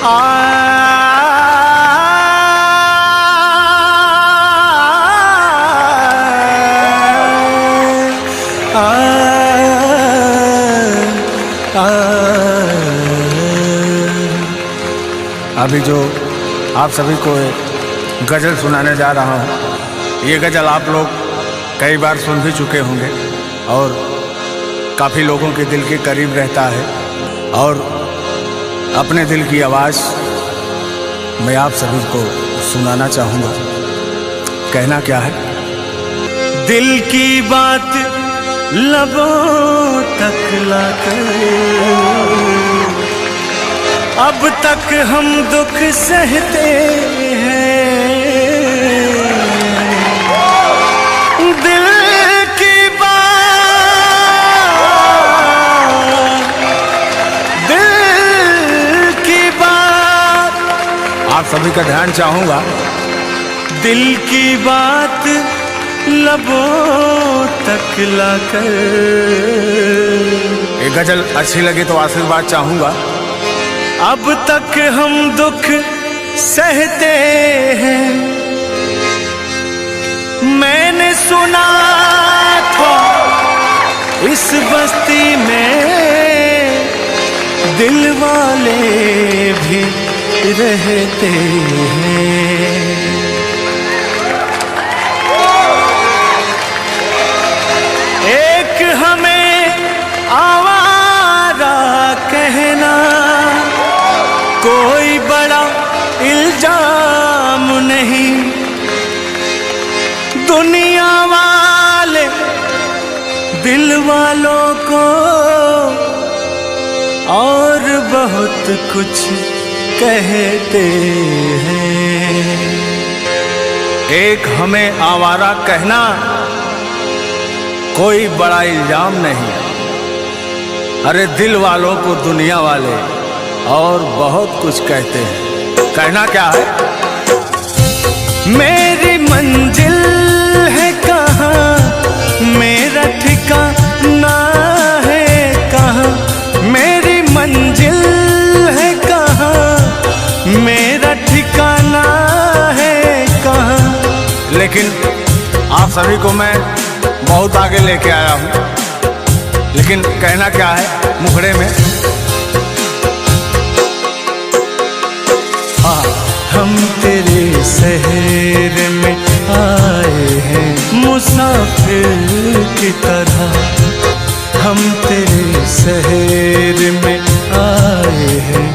आ अभी जो आप सभी को एक गज़ल सुनाने जा रहा हूँ, ये गज़ल आप लोग कई बार सुन भी चुके होंगे और काफ़ी लोगों के दिल के करीब रहता है। और अपने दिल की आवाज़ मैं आप सभी को सुनाना चाहूँगा। कहना क्या है? दिल की बात लबों तक लाकर अब तक हम दुख सहते हैं। दिल की बात आप सभी का ध्यान चाहूंगा। दिल की बात लबों तक लाकर, ये गजल अच्छी लगी तो आशीर्वाद चाहूंगा। अब तक हम दुख सहते हैं। मैंने सुना था इस बस्ती में दिल वाले भी रहते हैं। एक हमें आवारा कहना कोई बड़ा इल्जाम नहीं। दुनिया वाले दिल वालों को और बहुत कुछ कहते हैं। एक हमें आवारा कहना कोई बड़ा इल्जाम नहीं। अरे दिल वालों को दुनिया वाले और बहुत कुछ कहते हैं। कहना क्या है? मेरी मंजिल है कहाँ, मेरा ठिकाना है कहाँ। मेरी मंजिल है कहाँ, मेरा ठिकाना है कहाँ। लेकिन आप सभी को मैं बहुत आगे लेके आया हूँ। लेकिन कहना क्या है मुखड़े में? हम तेरे शहर में आए हैं मुसाफिर की तरह। हम तेरे शहर में आए हैं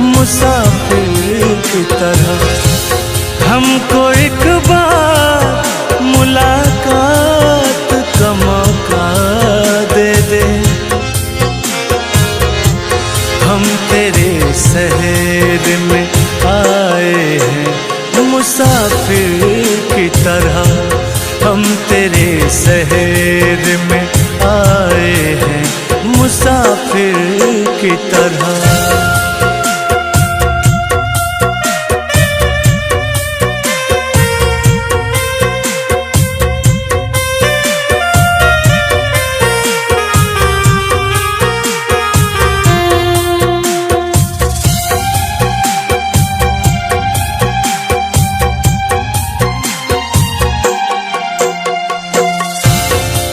मुसाफिर की तरह। हमको एक बार मुलाकात का मौका दे दे। हम तेरे शहर में आए हैं मुसाफिर की तरह। हम तेरे शहर में आए हैं मुसाफिर की तरह।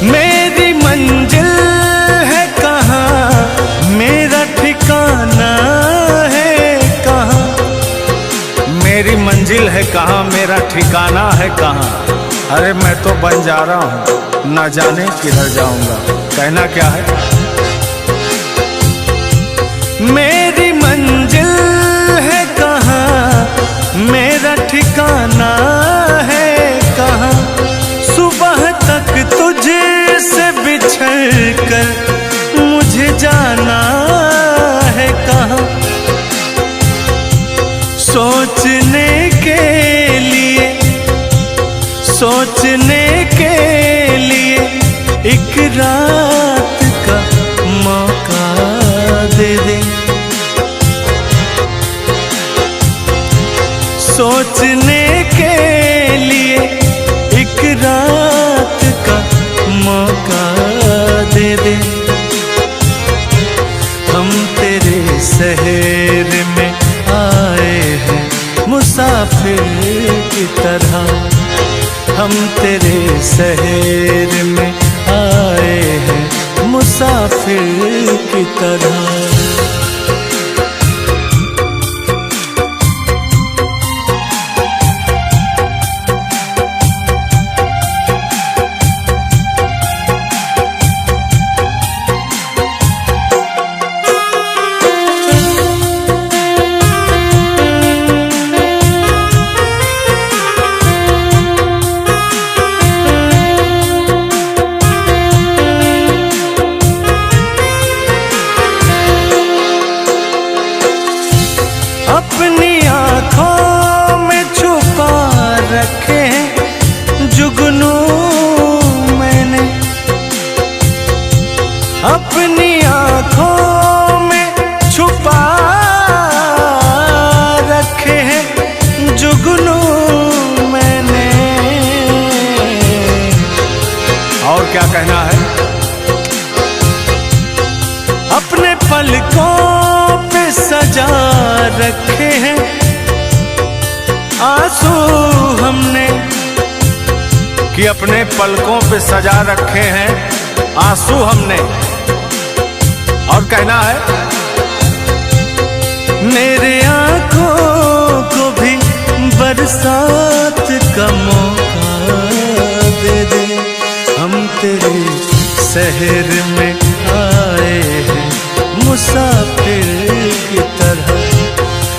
मेरी मंजिल है कहाँ, मेरा ठिकाना है कहाँ। मेरी मंजिल है कहाँ, मेरा ठिकाना है कहाँ। अरे मैं तो बन जा रहा हूँ, न जाने किधर जाऊंगा। कहना क्या है? मेरी मंजिल है कहाँ, मेरा ठिकाना है कहाँ। सुबह तक तुझे से बिछड़ कर मुझे जाना है कहाँ। सोचने के लिए एक रात का मौका दे दे। सोचने के लिए एक रात का मौका दे दे। हम तेरे शहर में आए की तरह हम तेरे शहर में आए हैं मुसाफिर की तरह। अपनी आँखों में छुपा रखे हैं जुगनू मैंने, अपनी आँखों में छुपा रखे हैं जुगनू मैंने। और क्या कहना है? अपने पलकों पे सजा रखे हैं आंसू हमने, कि अपने पलकों पे सजा रखे हैं आंसू हमने। और कहना है, मेरे आंखों को भी बरसात का मौका दे दे। हम तेरे शहर में आए हैं मुसाफिर की तरह,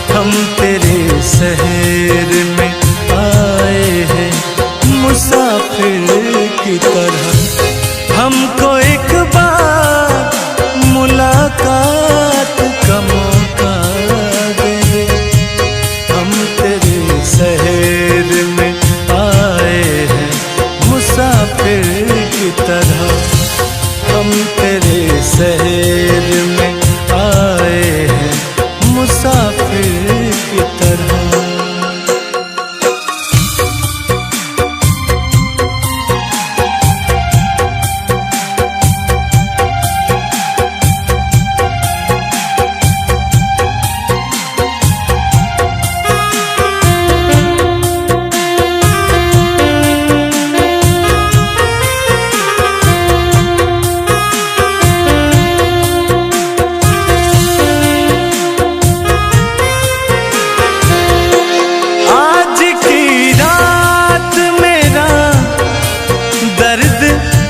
हम तेरे शहर में आए हैं मुसाफिर की तरह। हमको एक बार मुलाकात का मौका दे दे। हम तेरे शहर में आए हैं मुसाफिर की तरह, हम तेरे शहर में आए हैं मुसाफिर की तरह।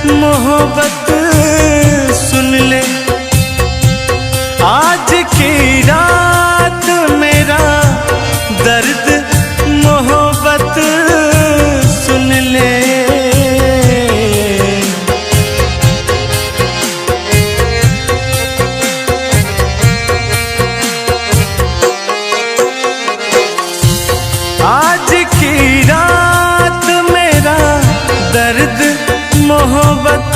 मोहब्बत सुन ले, आज की रात मेरा दर्द मोहब्बत सुन ले। आज की रात मेरा दर्द मोहब्बत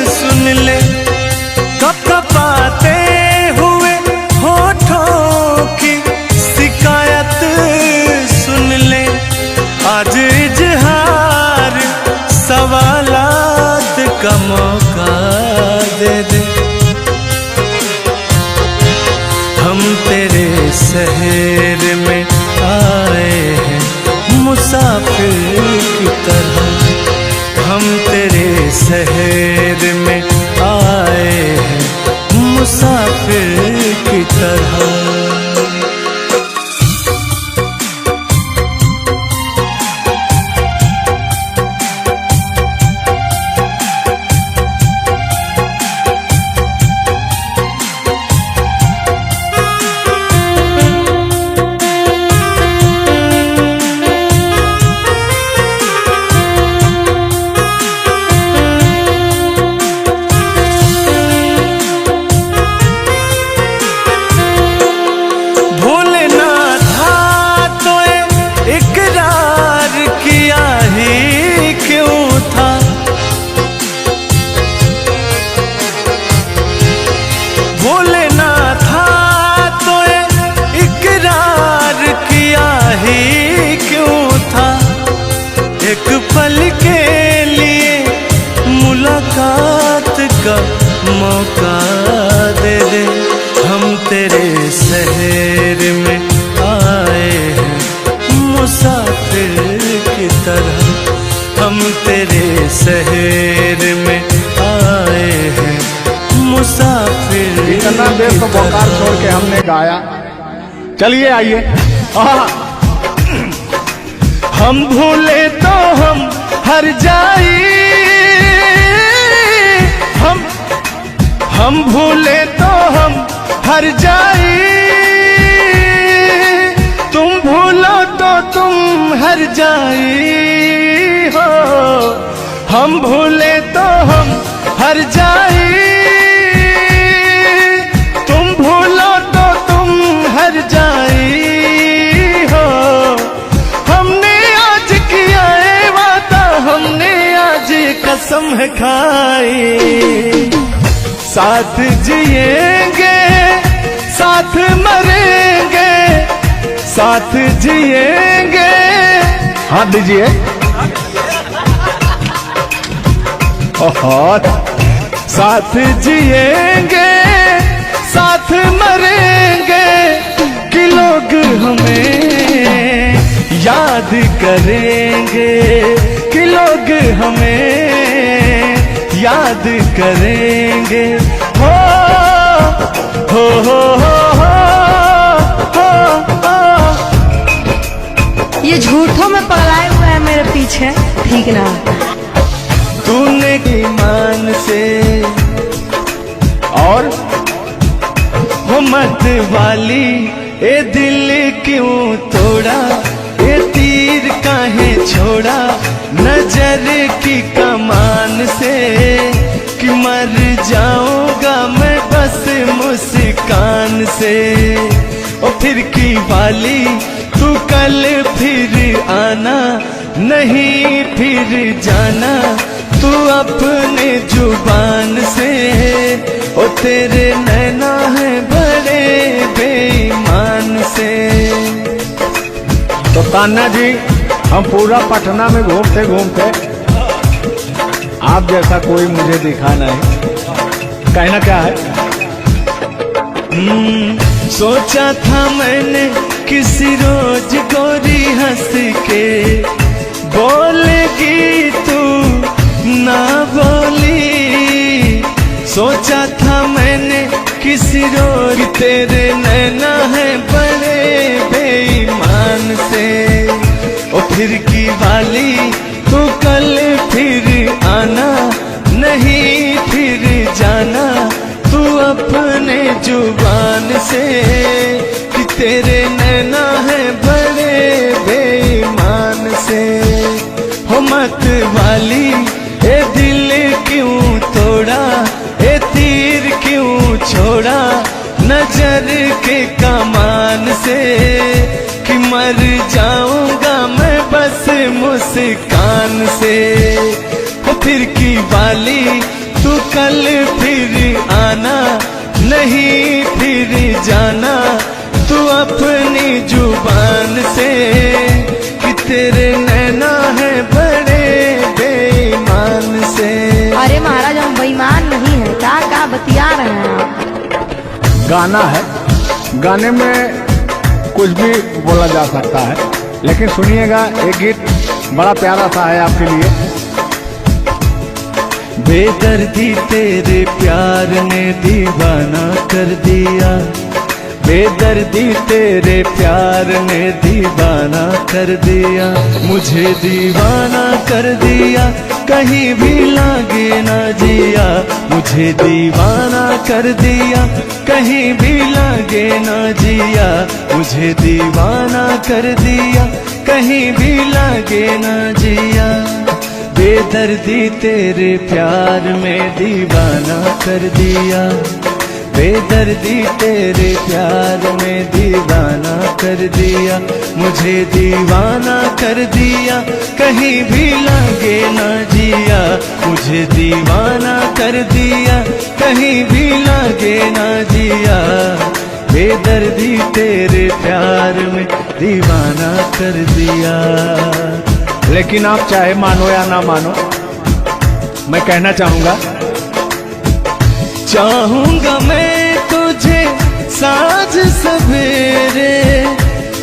सुन ले। कपकपाते हुए होठों की शिकायत सुन ले। आज इजहार सवालात का मौका दे दे। हम तेरे शहर में आए हैं मुसाफिर की तरह, हम तेरे शहर में आए हैं मुसाफिर की तरह। तेरे शहर में आए हैं मुसाफिर। इतना देर तो बोकार छोड़ के हमने गाया, चलिए आइए। हम भूले तो हम हर जाई, हम भूले तो हम हर जाई, तुम भूलो तो तुम हर जाई हो। हम भूले तो हम हर जाई, तुम भूलो तो तुम हर जाई हो। हमने आज किया है वादा, हमने आज कसम है खाई, साथ जिएंगे साथ मरेंगे, साथ जिएंगे। हाथ दीजिए। साथ जिएंगे साथ मरेंगे, कि लोग हमें याद करेंगे, कि लोग हमें याद करेंगे। हो हो हो हो हो हो। ये झूठों में पगलाए हुए है मेरे पीछे, ठीक ना? तूने ईमान से और हो मत वाली, ए दिल क्यों तोड़ा, ए तीर काहे छोड़ा नजर की कमान से, कि मर जाऊंगा मैं बस मुस्कान से। ओ फिर की वाली तू कल फिर आना, नहीं फिर जाना तू अपने जुबान से। ओ तेरे नैना है बड़े बेईमान से। तो तान्या जी, हम पूरा पटना में घूमते घूमते आप जैसा कोई मुझे दिखा नहीं, कहना क्या है? सोचा था मैंने किसी रोज गोरी हंस के बोलेगी तू ना बोली, सोचा था मैंने किसी रोज तेरे नैना है बड़े बेईमान से। ओ फिर की वाली तू कल फिर आना, नहीं फिर जाना तू अपने जुबान से, कि तेरे नैना है बड़े बेईमान से। हो मत वाली, ए दिल क्यों तोड़ा, ए तीर क्यों छोड़ा नजर के कमान से, कि मर जाऊंगा मैं बस मुस्कान से। हो फिर की वाली तू कल फिर आना, नहीं फिर जाना तू अपनी जुबान से, कि तेरे नैना है बड़े बेईमान से। अरे महाराज, हम बेईमान नहीं है, क्या बतिया रहे हैं आप? गाना है, गाने में कुछ भी बोला जा सकता है, लेकिन सुनिएगा, एक गीत बड़ा प्यारा सा है आपके लिए। बेदर्दी तेरे प्यार ने दीवाना कर दिया, बेदर्दी तेरे प्यार ने दीवाना कर दिया, मुझे दीवाना कर दिया, कहीं भी लागे ना जिया, मुझे दीवाना कर दिया, कहीं भी लागे ना जिया, मुझे दीवाना कर दिया, कहीं भी लागे ना जिया। बेदर्दी तेरे प्यार में दीवाना कर दिया, बेदर्दी तेरे प्यार में दीवाना कर दिया, मुझे दीवाना कर दिया, कहीं भी लागे ना जिया, मुझे दीवाना कर दिया, कहीं भी लागे ना जिया। बेदर्दी तेरे प्यार में दीवाना कर दिया। लेकिन आप चाहे मानो या ना मानो, मैं कहना चाहूंगा, चाहूंगा मैं तुझे साँझ सवेरे,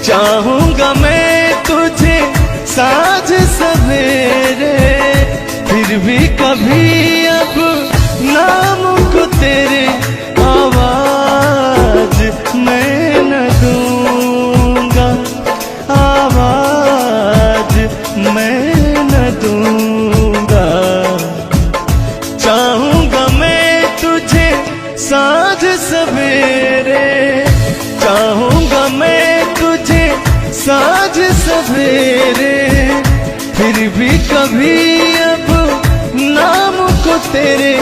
चाहूंगा मैं तुझे साँझ सवेरे, सवेरे, फिर भी कभी अब नाम को तेरे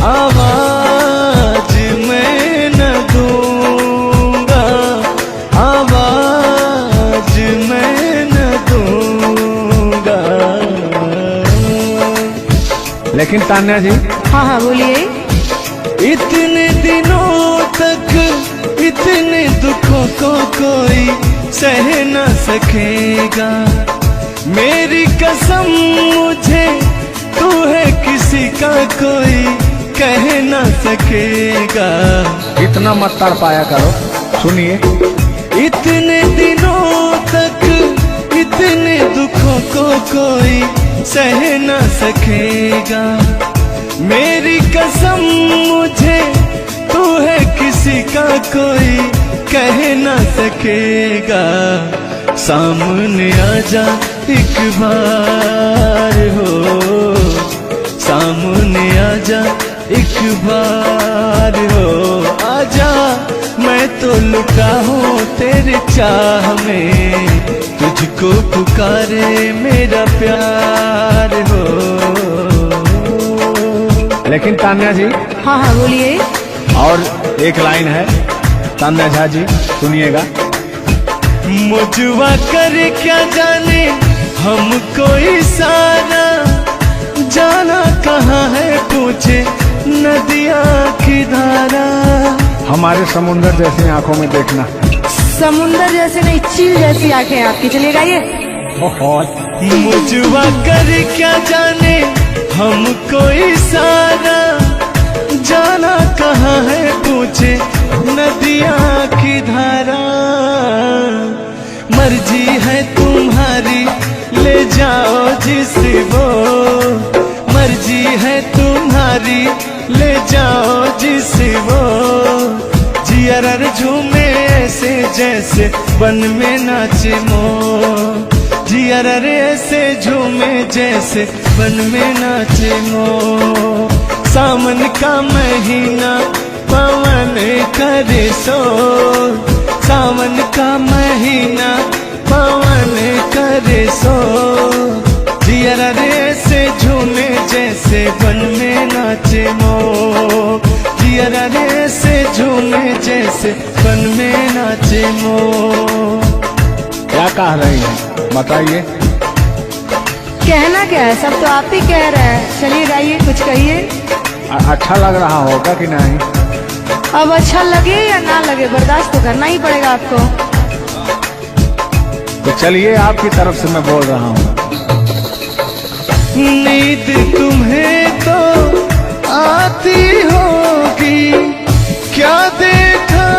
आवाज मैं न दूंगा, आवाज मैं न दूंगा। लेकिन तान्या जी, हाँ हाँ बोलिए। इतने दिनों तक इतने दुखों को कोई सह न सकेगा, मेरी कसम मुझे तू है किसी का कोई कह न सकेगा। इतना मत तड़ पाया करो, सुनिए। इतने दिनों तक इतने दुखों को कोई सह न सकेगा, मेरी कसम मुझे तू है किसी का कोई कह न सकेगा। सामने आजा एक बार हो, सामने आजा एक बार हो, आजा मैं तो लुटा हूँ तेरे चाह में, तुझको पुकारे मेरा प्यार हो। लेकिन तान्या जी, हाँ हाँ बोलिए। और एक लाइन है, तान्या झा जी सुनिएगा। मुझवा कर क्या जाने हमको इशारा, जाना कहाँ है पूछे नदिया की धारा। हमारे समुंदर जैसी आंखों में देखना। समुंदर जैसे नहीं, चील जैसी आंखें आपकी, चलेगा ये? बहुत। मुझवा कर क्या जाने हमको इशारा, जाना कहाँ है पूछे नदिया की धारा। मर्जी है तुम्हारी ले जाओ जिसे वो, मर्जी है तुम्हारी ले जाओ जिसे वो, जियर झूमे ऐसे जैसे बन में नाचे मो, जियर ऐसे झूमे जैसे बन में नाचे मो। सावन का महीना पवन करे सो, सावन का महीना पवन करे सो, जियर ऐसे झूमे जैसे बन में नाचे मो, जियर ऐसे झूमे जैसे बन में नाचे मो। क्या कह रही हैं बताइए। कहना क्या है, सब तो आप ही कह रहे हैं। चलिए गाइए, कुछ कहिए। अच्छा लग रहा होगा कि नहीं? अब अच्छा लगे या ना लगे, बर्दाश्त तो करना ही पड़ेगा आपको। तो चलिए, आपकी तरफ से मैं बोल रहा हूँ। नींद तुम्हें तो आती होगी, क्या देखा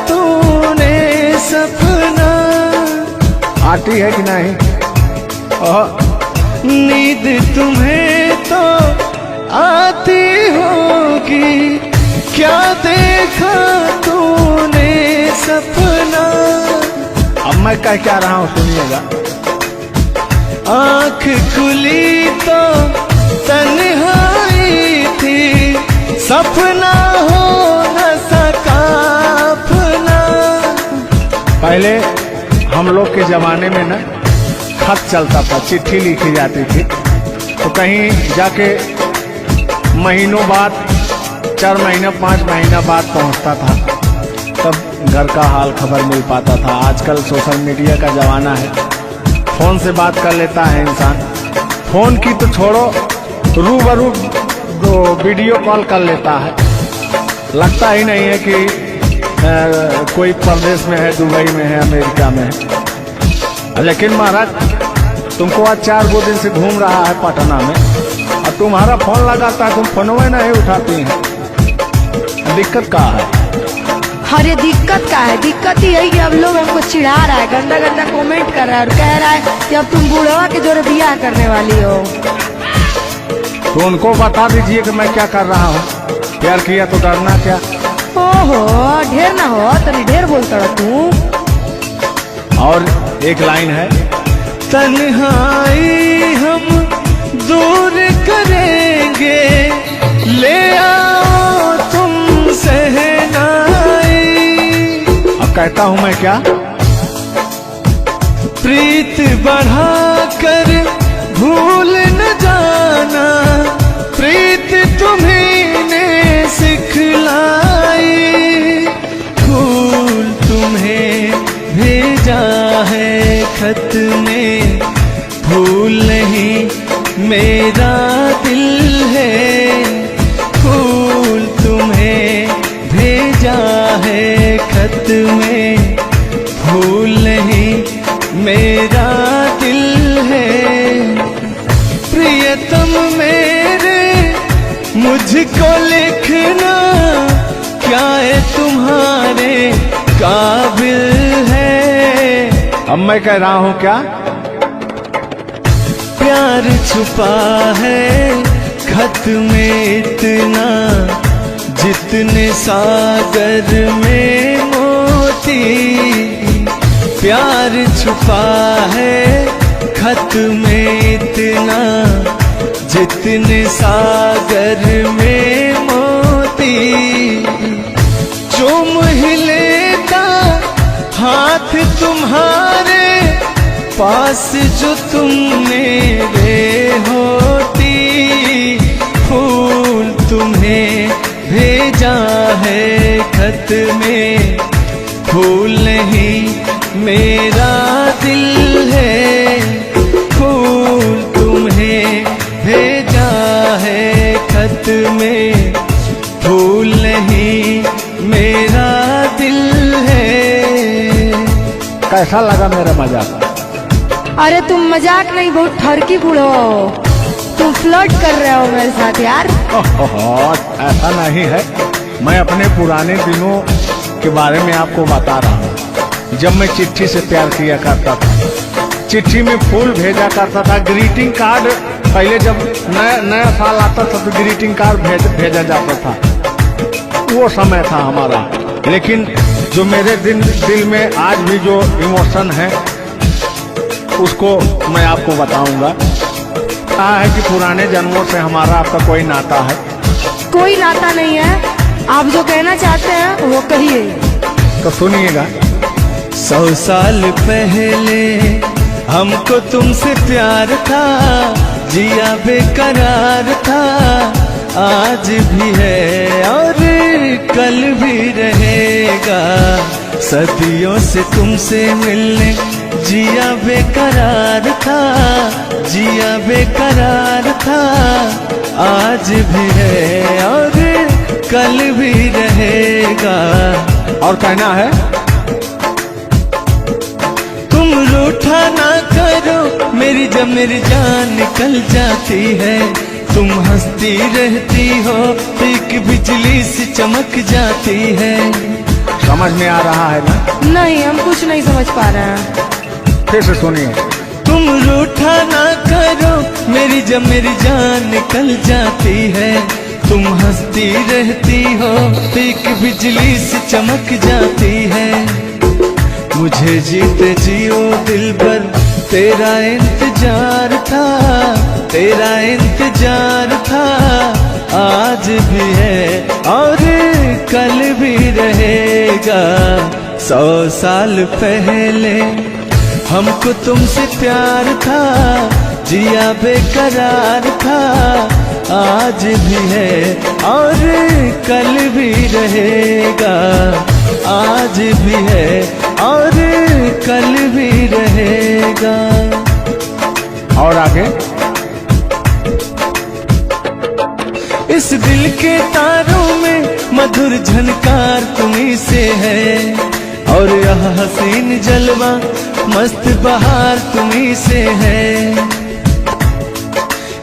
तूने सपना। आती है कि नहीं? नींद तुम्हें तो आती होगी, क्या देखा तूने सपना। अब मैं कह क्या रहा हूँ सुनिएगा। आँख खुली तो तन्हाई थी, सपना हो न सका अपना। पहले हम लोग के जमाने में ना खत चलता था, चिट्ठी लिखी जाती थी, तो कहीं जाके महीनों बाद, 4 महीना 5 महीना बाद पहुंचता था, तब घर का हाल खबर मिल पाता था। आजकल सोशल मीडिया का जमाना है, फोन से बात कर लेता है इंसान। फोन की तो छोड़ो, रूबरू वीडियो कॉल कर लेता है। लगता ही नहीं है कि कोई प्रदेश में है, दुबई में है, अमेरिका में है। लेकिन महाराज, तुमको आज 4 दिन से घूम रहा है पटना में, और तुम्हारा फोन लगाता है, तुम फोनवे नहीं उठाती हैं। दिक्कत कहाँ है? अरे दिक्कत का है, दिक्कत ही है कि अब लोग हमको चिढ़ा रहा है, गंदा गंदा कमेंट कर रहा है और कह रहा है कि अब तुम बूढ़वा के जोरे बियाह करने वाली हो। तो उनको बता दीजिए कि मैं क्या कर रहा हूँ। प्यार किया तो डरना क्या? ओहो, ढेर ना हो, तनी ढेर बोलता रहा तू। और एक लाइन है, तन्हाई हम दूर करेंगे, ले आओ तुम सहनाई। अब कहता हूँ मैं क्या? प्रिय प्रीत बढ़ाकर भूल न जाना, प्रीत तुम्हीं ने सिखलाई। फूल तुम्हें भेजा है खत में, फूल नहीं मेरा दिल है। फूल तुम्हें भेजा है खत में, फूल नहीं मेरा दिल है। प्रियतम मेरे मुझको लिखना, क्या है तुम्हारे काबिल है। अब मैं कह रहा हूँ क्या? प्यार छुपा है खत में इतना, जितने सागर में मोती। प्यार छुपा है खत में इतना, जितने सागर में मोती। चूम ही लेता हाथ तुम्हारे, पास जो तुमने रे होती। फूल तुम्हें भेजा है खत में, फूल नहीं मेरा दिल है। फूल तुम्हें भेजा है खत में, फूल नहीं मेरा दिल है। कैसा लगा मेरा मजाक? अरे तुम मजाक नहीं, बहुत ठरकी बूढ़ो हो। तुम फ्लर्ट कर रहे हो मेरे साथ यार। ऐसा नहीं है, मैं अपने पुराने दिनों के बारे में आपको बता रहा हूँ। जब मैं चिट्ठी से प्यार किया करता था, चिट्ठी में फूल भेजा करता था, ग्रीटिंग कार्ड। पहले जब नया साल आता था तो ग्रीटिंग कार्ड भेजा जाता था, वो समय था हमारा। लेकिन जो मेरे दिल में आज भी जो इमोशन है, उसको मैं आपको बताऊंगा। कहा है कि पुराने जन्मों से हमारा आपका कोई नाता है। कोई नाता नहीं है, आप जो कहना चाहते हैं वो कहिए। तो सुनिएगा। 100 साल पहले हमको तुमसे प्यार था, जिया बेकरार था। आज भी है और कल भी रहेगा, सदियों से तुमसे मिलने जिया बेकरार था, जिया बेकरार था। आज भी है और कल भी रहेगा। और कहना है, तुम रूठा ना करो मेरी, जब मेरी जान निकल जाती है। तुम हंसती रहती हो, एक बिजली सी चमक जाती है। समझ में आ रहा है ना? नहीं, हम कुछ नहीं समझ पा रहे हैं। फिर से सुनिए। तुम रूठा ना करो मेरी, जब मेरी जान निकल जाती है। तुम हंसती रहती हो, एक बिजली सी चमक जाती है। मुझे जीते जियो दिल भर तेरा इंतजार था, तेरा इंतजार था। आज भी है और कल भी रहेगा। 100 साल पहले हमको तुमसे प्यार था, जिया बेकरार था। आज भी है और कल भी रहेगा। आज भी है और कल भी रहेगा। और आगे, इस दिल के तारों में मधुर झनकार तुम्हीं से है, और यह हसीन जलवा मस्त बहार तुम्हीं से है।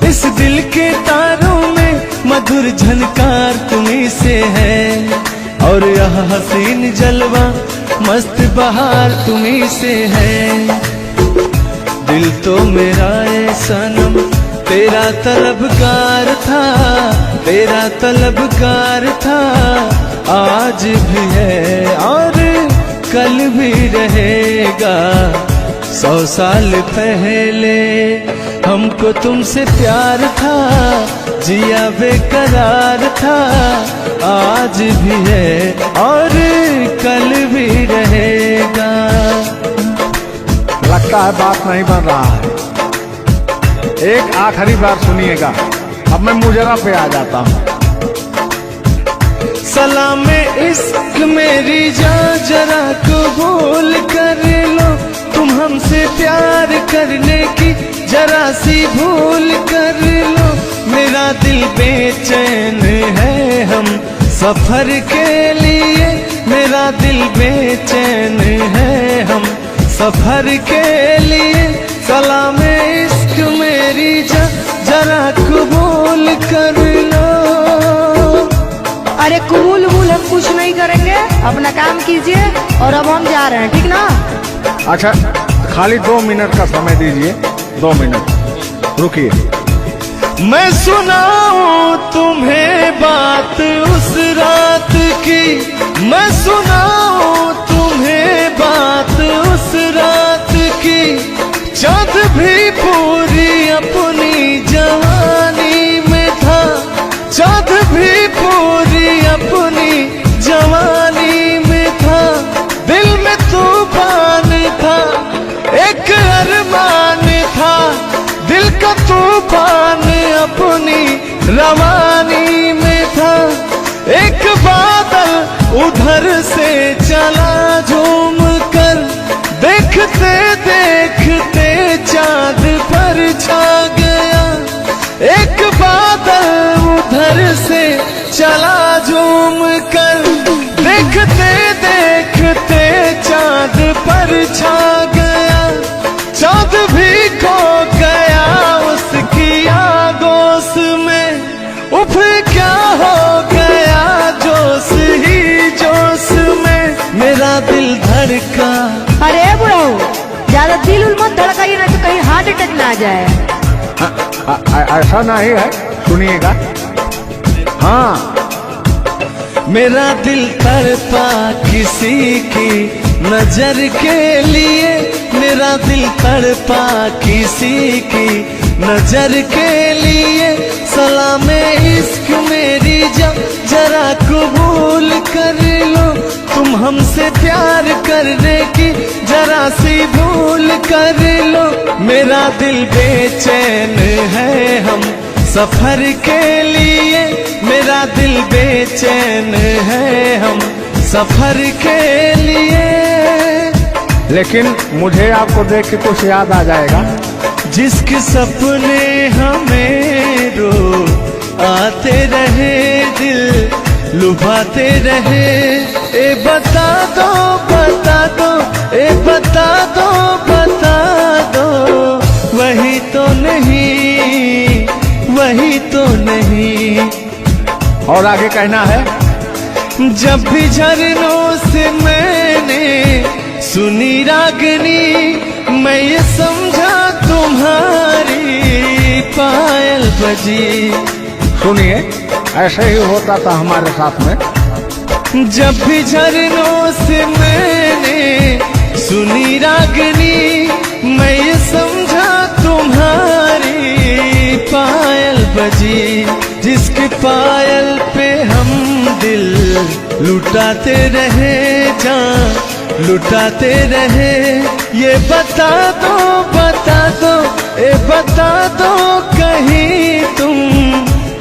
इस दिल के तारों में मधुर झनकार तुम्हीं से है, और यह हसीन जलवा मस्त बहार तुम्हीं से है। दिल तो मेरा है सनम तेरा तलबगार था, तेरा तलबगार था। आज भी है और कल भी रहेगा। 100 साल पहले हमको तुमसे प्यार था, जिया बेकरार था। आज भी है और कल भी रहेगा। लगता है बात नहीं बन रहा है। एक आखिरी बार सुनिएगा, अब मैं मुजरा पे आ जाता हूँ। सलाम इश्क मेरी जान जरा कबूल कर लो, तुम हमसे प्यार करने की जरा सी भूल कर लो। मेरा दिल बेचैन है हम सफर के लिए, मेरा दिल बेचैन है हम सफर के लिए। सलाम इश्क मेरी जान जरा कबूल कर लो। अरे कबूल वबूल हम कुछ नहीं करेंगे, अपना काम कीजिए और अब हम जा रहे हैं, ठीक ना? अच्छा, खाली 2 मिनट का समय दीजिए, 2 मिनट रुकिए। मैं सुनाऊं तुम्हें बात उस रात की, मैं सुनाऊं तुम्हें बात उस रात की। चाँद भी पूरी अपनी जवानी में था, चाँद भी पूरी अपनी जवानी में था। दिल में तूफान था, एक अरमान था, दिल का तूफान अपनी रवानी में था। एक बादल उधर से चला झूम कर, देखते देखते चाँद पर छा गया। एक बादल उधर से चला झूम कर, देखते देखते चाँद पर छा गया। चाँद भी खो गया उसकी आगोश में, उफ क्या हो गया जोश ही जोश में। मेरा दिल धड़का। अरे बुढ़ाऊ, ज्यादा दिल उल मत धड़काइए ना तो कहीं हार्ट अटैक ना आ जाए। ऐसा नहीं है, सुनिएगा। हाँ, मेरा दिल तड़पा किसी की नजर के लिए, मेरा दिल तड़पा किसी की नजर के लिए। सलाम इश्क मेरी जरा कबूल कर लो, तुम हमसे प्यार करने की जरा सी भूल कर लो। मेरा दिल बेचैन है हम सफर के लिए, मेरा दिल बेचैन है हम सफर के लिए। लेकिन मुझे आपको देख के कुछ याद आ जाएगा। जिसके सपने हमें रो आते रहे, दिल लुभाते रहे। ए बता दो बता दो, ए बता दो बता दो, वही तो नहीं, वही तो नहीं। और आगे कहना है। जब भी झरनों से मैंने सुनी रागनी, मैं ये समझा तुम्हारी पायल बजी। सुनिए, ऐसे ही होता था हमारे साथ में। जब भी झरनों से मैंने सुनी रागनी, मैं ये समझा तुम्हारी पायल बजी। जिसके पायल पे हम दिल लुटाते रहे, जान लुटाते रहे। ये बता दो बता दो, ए बता दो कहीं तुम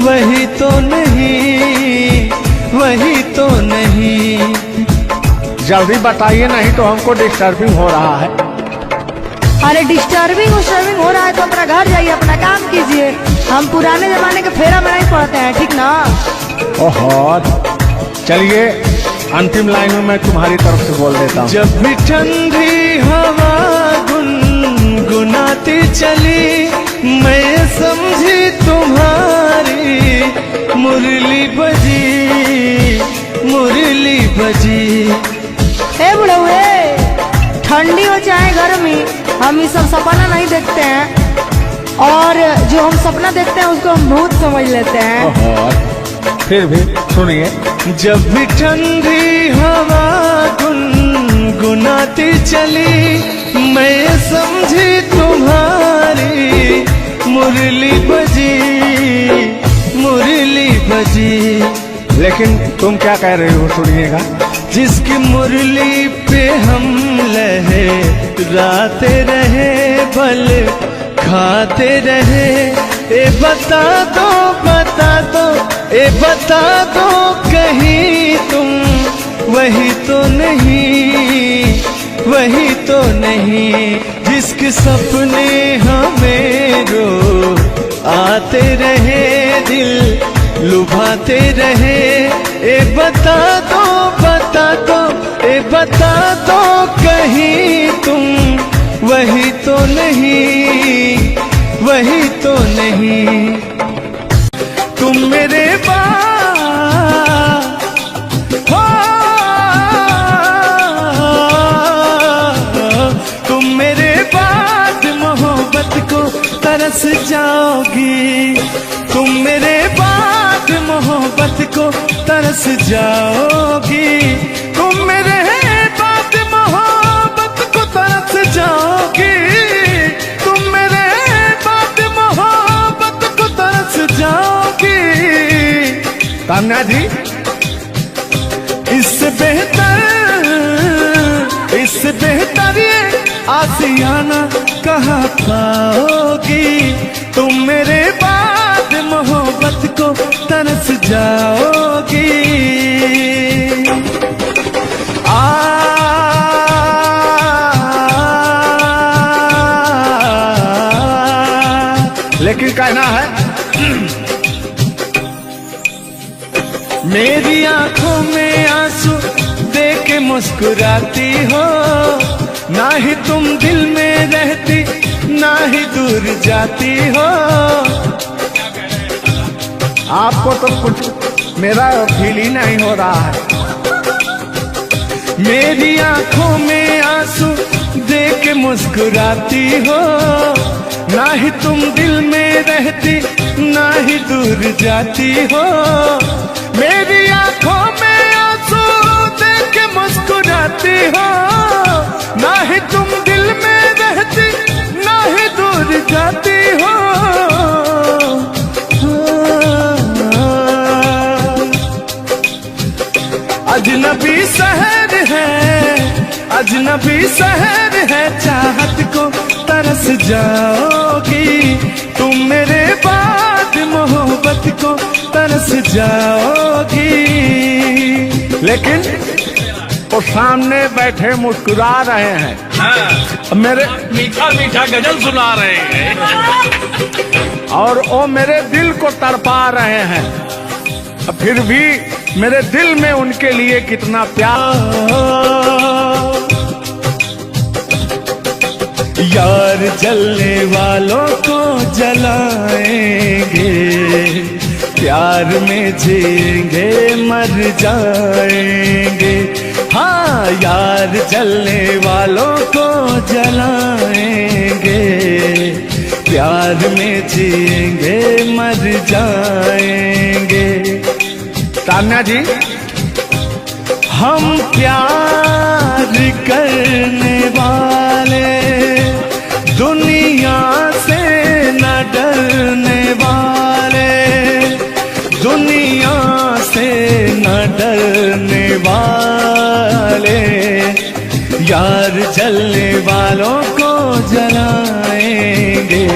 वही तो नहीं, वही तो नहीं। जल्दी बताइए, नहीं तो हमको डिस्टर्बिंग हो रहा है। अरे डिस्टर्बिंग हो रहा है तो अपना घर जाइए, अपना काम कीजिए। हम पुराने जमाने के फेरा में नहीं पड़ते हैं, ठीक ना? ओहो, चलिए अंतिम लाइन में मैं तुम्हारी तरफ से बोल देता हूँ। जब भी ठंडी हवा गुनगुनाती चली, मैं समझी तुम्हारी मुरली बजी, मुरली बजी। ए बुढ़ऊ, ठंडी हो चाहे गर्मी, हम ये सब सपना नहीं देखते हैं, और जो हम सपना देखते हैं उसको हम भूत समझ लेते हैं। ओहो, फिर भी सुनिए। जब भी ठंडी हवा गुनगुनाती चली, मैं समझी तुम्हारी मुरली बजी, मुरली बजी। लेकिन तुम क्या कह रही हो, सुनिएगा। जिसकी मुरली पे हम लहराते रहे, बल खाते रहे। ए बता दो, बता दो, ए बता दो कहीं तुम वही तो नहीं, वही तो नहीं। जिसके सपने हमें रो आते रहे, दिल लुभाते रहे। ए बता दो, बता दो, ए बता दो कहीं तुम वही तो नहीं, वही तो नहीं। तुम मेरे बाद हो, तुम मेरे बाद मोहब्बत को तरस जाओगी। तुम मेरे बाद मोहब्बत को तरस जाओगी। तुम मेरे बाद मोहब्बत को तरस जाओगी। तुम मेरे बाद मोहब्बत को तरस जाओगी। तान्या जी, इससे बेहतर ये आसियाना कहाँ पाओगी। तुम मेरे बाद मोहब्बत को तरस जाओगी। लेकिन कहना है मेरी आंखों में आंसू देख के मुस्कुराती हो। ना ही तुम दिल में रहती, ना ही दूर जाती हो। आपको तो कुछ मेरा फील ही नहीं हो रहा है। मेरी आंखों में आंसू देख के मुस्कुराती हो। ना ही तुम दिल में रहती, ना ही दूर जाती हो। मेरी आंखों में आंसू देख के मुस्कुराती हो। ना ही तुम दिल में रहती, ना ही दूर जाती हो। अजनबी शहर है, अजनबी शहर है, चाहत को तरस जाओगी। तुम मेरे बाद मोहब्बत को तरस जाओगी। लेकिन वो सामने बैठे मुस्कुरा रहे हैं। हाँ, मेरे मीठा मीठा गजल सुना रहे हैं और वो मेरे दिल को तड़पा रहे हैं। फिर भी मेरे दिल में उनके लिए कितना प्यार। यार जलने वालों को जलाएंगे, प्यार में जिएंगे मर जाएंगे। हाँ, यार जलने वालों को जलाएंगे, प्यार में जिएंगे मर जाएंगे। तान्या जी, हम प्यार करने वाले दुनिया से न डरने वाले, दुनिया से न डरने वाले। यार जलने वालों को जलाएंगे,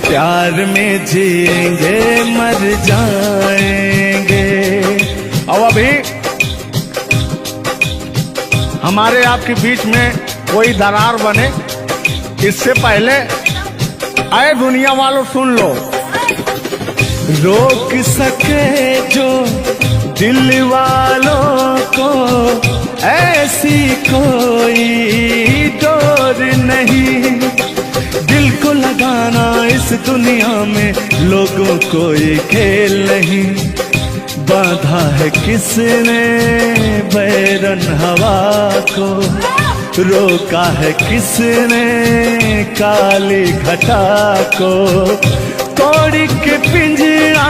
प्यार में जिएंगे मर जाएंगे। और अभी हमारे आपके बीच में कोई दरार बने इससे पहले आए दुनिया वालों सुन लो। रोक सके जो दिल वालों को ऐसी कोई डोर नहीं। दिल को लगाना इस दुनिया में लोगों को ये खेल नहीं। बांधा है किसने बैरन हवा को, रोका है किसने काली घटा को। तोड़ के पिंजरा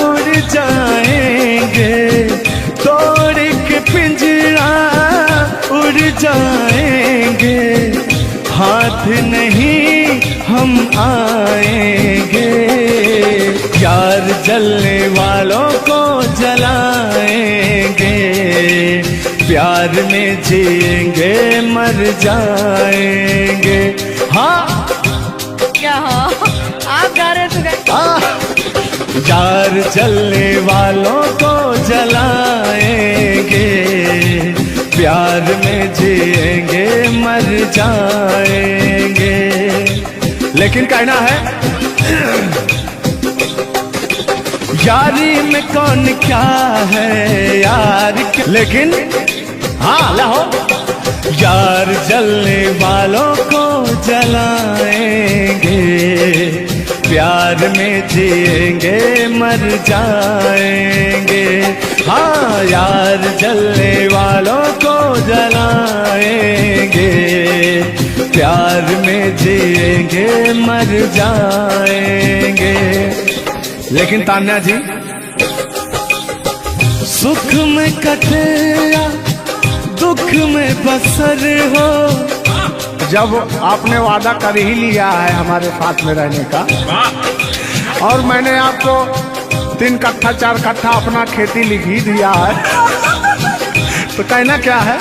उड़ जाएंगे, तोड़ के पिंजरा उड़ जाएंगे। हाथ नहीं हम आएंगे, यार जलने वालों को जलाएंगे। प्यार में जिएंगे मर जाएंगे। हाँ क्या हो आप गा रहे थे क्या? यार जलने वालों को जलाएंगे, प्यार में जिएंगे मर जाएंगे। लेकिन कहना है यारी में कौन क्या है यार, लेकिन हाँ लहो यार जलने वालों को जलाएंगे, प्यार में जिएंगे मर जाएंगे। हाँ यार जलने वालों को जलाएंगे, प्यार में जिएंगे मर जाएंगे। लेकिन तान्या जी सुख में कटेगा दुख में बसर हो। जब आपने वादा कर ही लिया है हमारे साथ में रहने का, और मैंने आपको 3 कट्ठा 4 कट्ठा अपना खेती लिख ही दिया है, तो कहना क्या है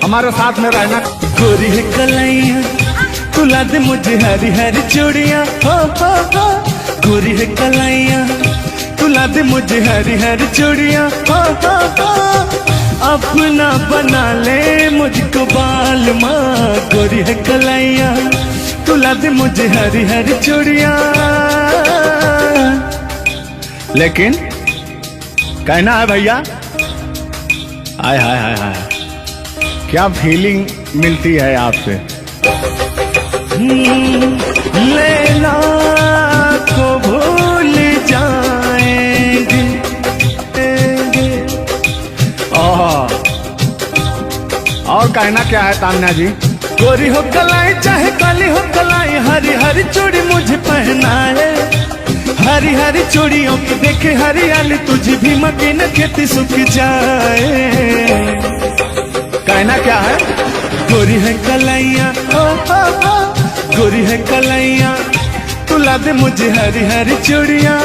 हमारे साथ में रहना। गोरी है कलाइया तुला दे मुझे हरी हरी चूड़ियाँ, हो गोरी है कलाइया तुला दे मुझे हरी हरी चूड़ियाँ, हो अपना बना ले मुझको बाल माँ। गोरी है कलाइया तुला दे मुझे हरी हरी चूड़ियाँ। लेकिन कहना है भैया, हाय हाय हाय हाय क्या फीलिंग मिलती है आपसे। लैला को भूल जाएंगे। और कहना क्या है तान्या जी। गोरी हो कलाई चाहे काली हो कलाई, हरी हरी चूड़ी मुझे पहनाए, हरी हरी चूड़ियों की देखे हरियाली, तुझे भी मकीन खेती सूख जाए। कहना क्या है गोरी है कलाइया गोरी है कलाइया तुला दे मुझे हरी हरी चूड़ियाँ,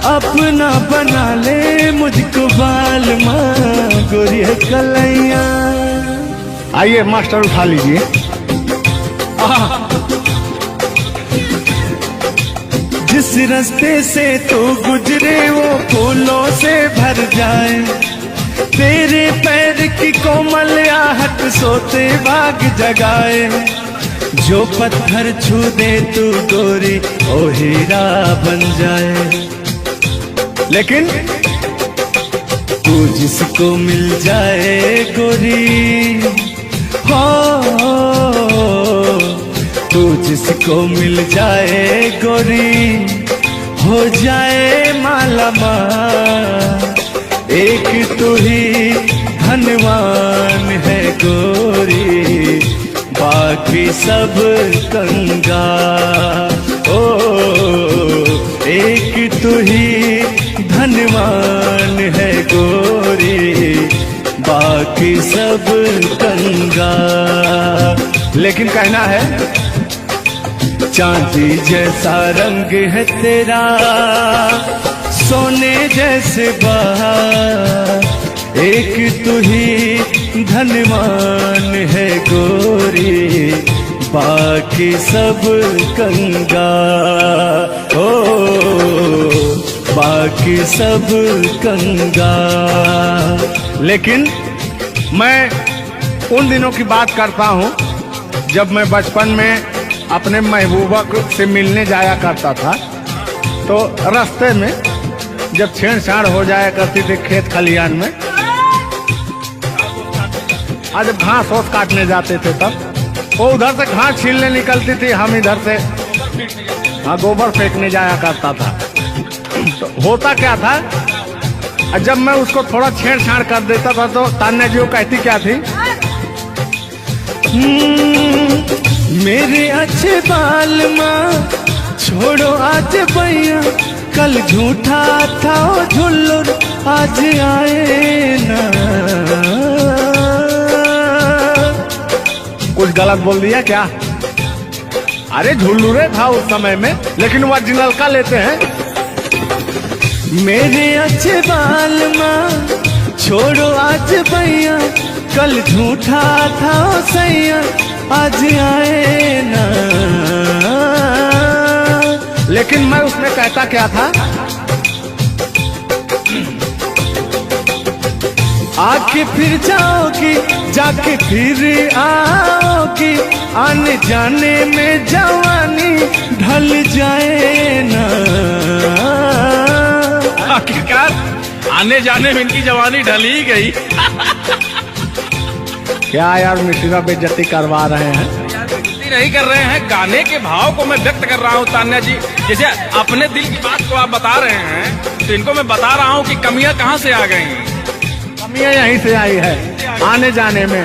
अपना बना ले मुझको बाल माँ। गोरी है कलाइया। आइए मास्टर उठा लीजिए। जिस रास्ते से तू गुजरे वो फूलों से भर जाए, तेरे पैर की कोमल आहट सोते बाग जगाए। जो पत्थर छू दे तू गोरी ओ हीरा बन जाए। लेकिन तू जिसको मिल जाए गोरी, हो तू जिसको मिल जाए गोरी, हो जाए माला माल। एक तू ही धनवान है गोरी, बाकी सब कंगाल। ओ एक तू ही धनवान है गोरी, बाकी सब कंगाल। लेकिन कहना है चांदी जैसा रंग है तेरा, सोने जैसे बहार। एक तू ही धनवान है गोरी, बाकी सब कंगाल। ओ बाकी सब कंगाल। लेकिन मैं उन दिनों की बात करता हूँ जब मैं बचपन में अपने महबूबा से मिलने जाया करता था, तो रास्ते में जब छेड़छाड़ हो जाया करती थी खेत खलियान में, आज जब घास ओस काटने जाते थे तब वो उधर से घास छीलने निकलती थी, हम इधर से गोबर फेंकने जाया करता था। तो होता क्या था, जब मैं उसको थोड़ा छेड़छाड़ कर देता था तो तान्या जी कहती क्या थी, मेरे अच्छे बाल माँ छोड़ो आज भैया, कल झूठा था ओ झुल्लुर आज आए ना। कुछ गलत बोल दिया क्या? अरे झुल्लुरे था उस समय में, लेकिन ओरिजिनल का लेते हैं। मेरे अच्छे बाल माँ छोड़ो आज भैया, कल झूठा था ओ सैया, आज आए ना। लेकिन मैं उसमें कहता क्या था? आके फिर जाओगी, जाके फिर आओगी, आने जाने में जवानी ढल जाए ना। आखिरकार आने जाने में इनकी जवानी ढल ही गई। क्या यार मिश्रा बेइज्जती करवा रहे हैं? बेइज्जती नहीं कर रहे हैं, गाने के भाव को मैं व्यक्त कर रहा हूँ तान्या जी। जैसे अपने दिल की बात को आप बता रहे हैं, तो इनको मैं बता रहा हूँ कि कमियां कहाँ से आ गई। कमियां यहीं से आई है, आने जाने में।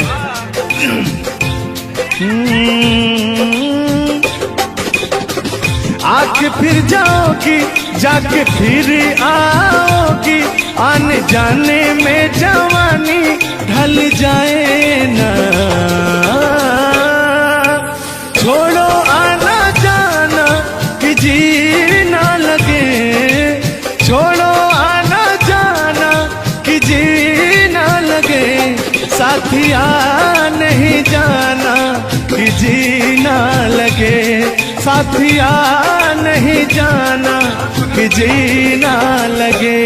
आके फिर जाओगी, जाके फिर आओगी, आने जाने में जवानी ढल जाए ना। छोड़ो आना जाना कि जी ना लगे, छोड़ो आना जाना कि जी ना लगे, साथिया नहीं जाना कि जी ना लगे, साथिया नहीं जाना कि जी ना लगे।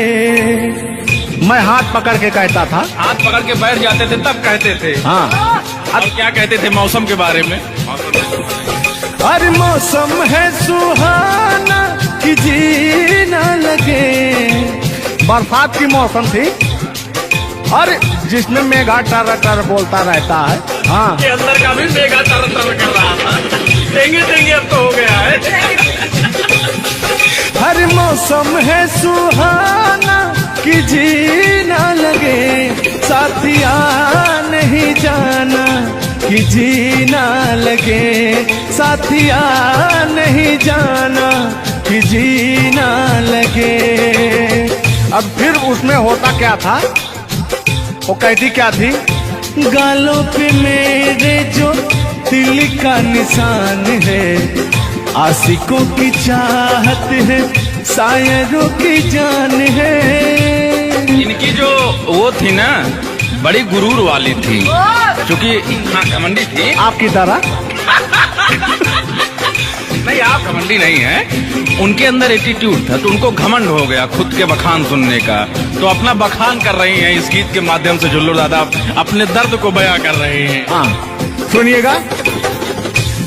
मैं हाथ पकड़ के कहता था। हाथ पकड़ के बैठ जाते थे तब कहते थे। हाँ, और क्या कहते थे मौसम के बारे में? अरे मौसम है सुहाना कि जी ना लगे। बरसात की मौसम थी, और जिसमें मेघा टर टर बोलता रहता है। हाँ, के अंदर का भी मेघा तर तर कर रहा था। देंगे देंगे अब तो हो गया है। हर मौसम है सुहाना कि जी ना लगे, साथिया नहीं जाना कि जी ना लगे, साथिया नहीं जाना कि जी ना लगे। अब फिर उसमें होता क्या था? वो कहती क्या थी? गालों पे मेरे जो दिल का निशान है, आशिकों की चाहत है, शायरों की जान है। इनकी जो वो थी ना, बड़ी गुरूर वाली थी, क्योंकि हाँ घमंडी थी। आपकी तरह? नहीं, आप घमंडी नहीं है। उनके अंदर एटीट्यूड था, तो उनको घमंड हो गया खुद के बखान सुनने का। तो अपना बखान कर रही हैं इस गीत के माध्यम से। जुल्लू दादा अपने दर्द को बयां कर रहे हैं। हाँ, सुनिएगा।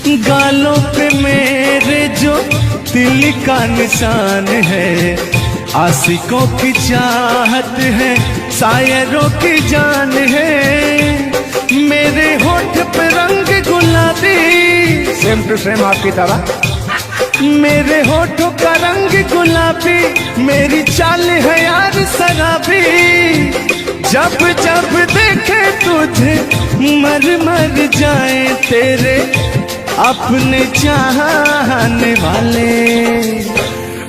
गालों पे मेरे जो दिल का निशान है, आशिकों की चाहत है, शायरों की जान है। मेरे होठ पे रंग गुलाबी, सेम टू सेम आपकी तरह। मेरे होठों का रंग गुलाबी, मेरी चाल है यार शराबी। जब जब देखे तुझे मर मर जाए तेरे अपने चाहने वाले।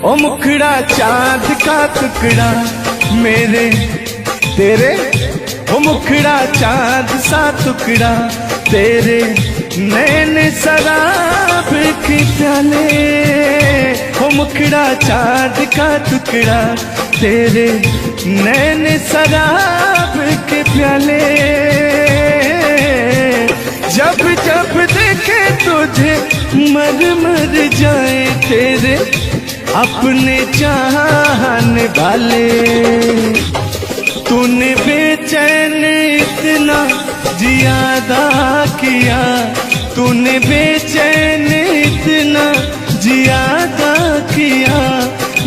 ओ मुखड़ा चांद का टुकड़ा मेरे तेरे, ओ मुखड़ा चांद सा टुकड़ा तेरे, नैन शराब के प्याले। ओ मुखड़ा चांद का टुकड़ा तेरे, नैन शराब के प्याले। जब जब देखे तुझे मर मर जाए तेरे अपने चाहने वाले। तूने बेचैन इतना जियादा किया, तूने बेचैन इतना जियादा किया,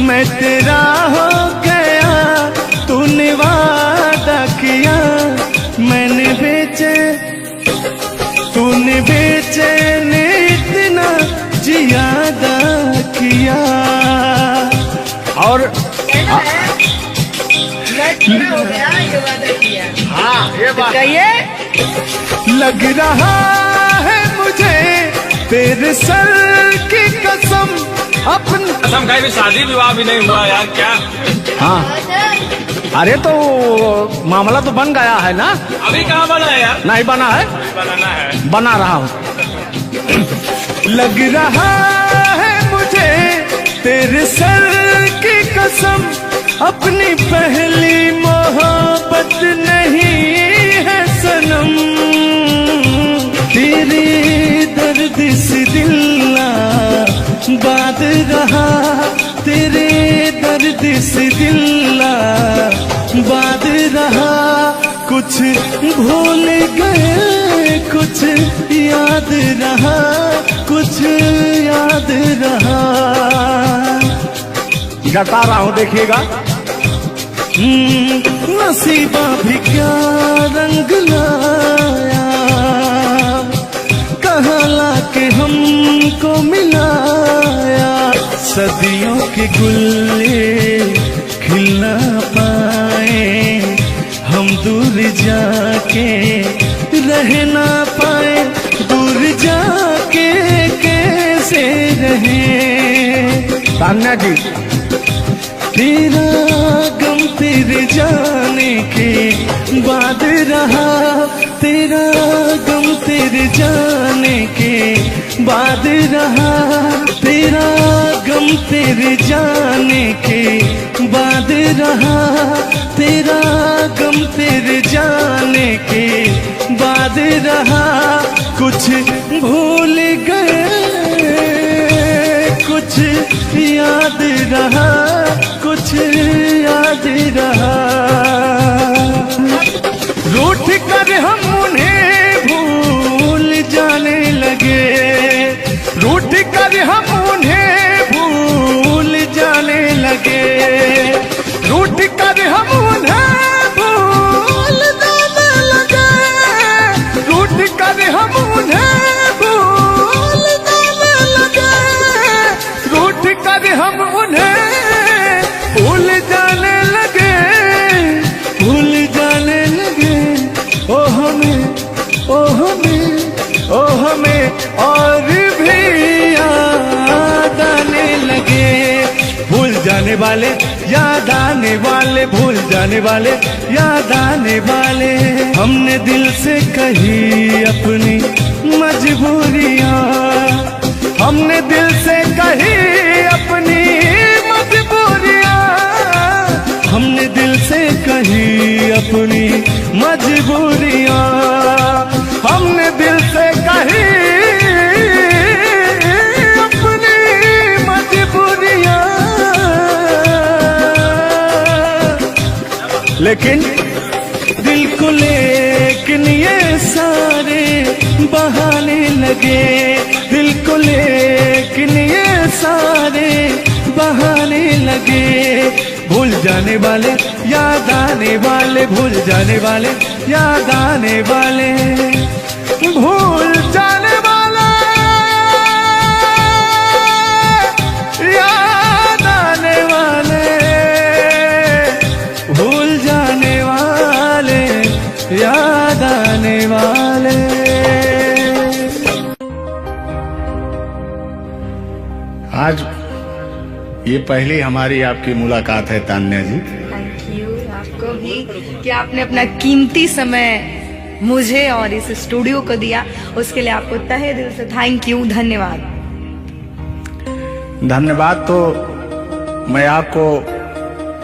मैं तेरा हो गया तूने वादा किया। मैंने तूने बेचैन इतना जियादा किया। और हो गया, ये वादा किया। हाँ, ये बात कहिए। लग रहा है मुझे तेरे सर की कसम, अपन कसम खाई भी शादी विवाह भी नहीं हुआ यार, क्या? हाँ, अरे तो मामला तो बन गया है ना? अभी कहाँ बना है यार? नहीं बना है, बनाना है। बना रहा हूँ। लग रहा है मुझे तेरे सर की कसम, अपनी पहली मोहब्बत नहीं है सनम, तेरे दर्द से दिल बाद रहा, तेरे दर्द से दिल बाद रहा। कुछ भूल गए कुछ याद रहा, कुछ याद रहा। जता रहा हूँ देखिएगा। नसीबा भी क्या रंग लाया, कहाँ लाके हमको मिलाया। सदियों के गुल्ले खिल ना पाए, हम दूर जाके रह ना पाए, दूर जाके कैसे रहे। तान्या जी, तेरा गम तेरे जाने के बाद रहा, तेरा गम तेरे जाने के बाद रहा, तेरा गम तेरे जाने के बाद रहा, तेरा गम तेरे जाने के बाद रहा। कुछ भूल गए कुछ याद रहा, कुछ याद रहा। रूठ कर हम उन्हें भूल जाने लगे, रूठ कर हम उन्हें भूल जाने लगे, रूठ कर हम उन्हें भूल जाने लगे, रूठ कर हम उन्हें भूल जाने लगे, रूठ कर हम उन्हें भूल जाने लगे, भूल जाने लगे। ओ हमें, ओ हमें, ओ हमें और भी याद आने लगे। भूल जाने वाले याद आने वाले, भूल जाने वाले याद आने वाले। हमने दिल से कही अपनी मजबूरियां, हमने दिल से कही अपनी मजबूरियां, हमने दिल से कही अपनी मजबूरियां, हमने दिल से कही अपनी मजबूरियां। लेकिन दिल को लेकिन ये सारे बहाने लगे, दिल को लेकिन ये सारे बहाने लगे। भूल जाने वाले याद आने वाले, भूल जाने वाले याद आने वाले, भूल जाने वाले याद आने वाले, भूल जाने वाले याद आने वाले। आज ये पहली हमारी आपकी मुलाकात है तान्या जी। थैंक यू आपको भी कि आपने अपना कीमती समय मुझे और इस स्टूडियो को दिया, उसके लिए आपको तहे दिल से थैंक यू, धन्यवाद। धन्यवाद तो मैं आपको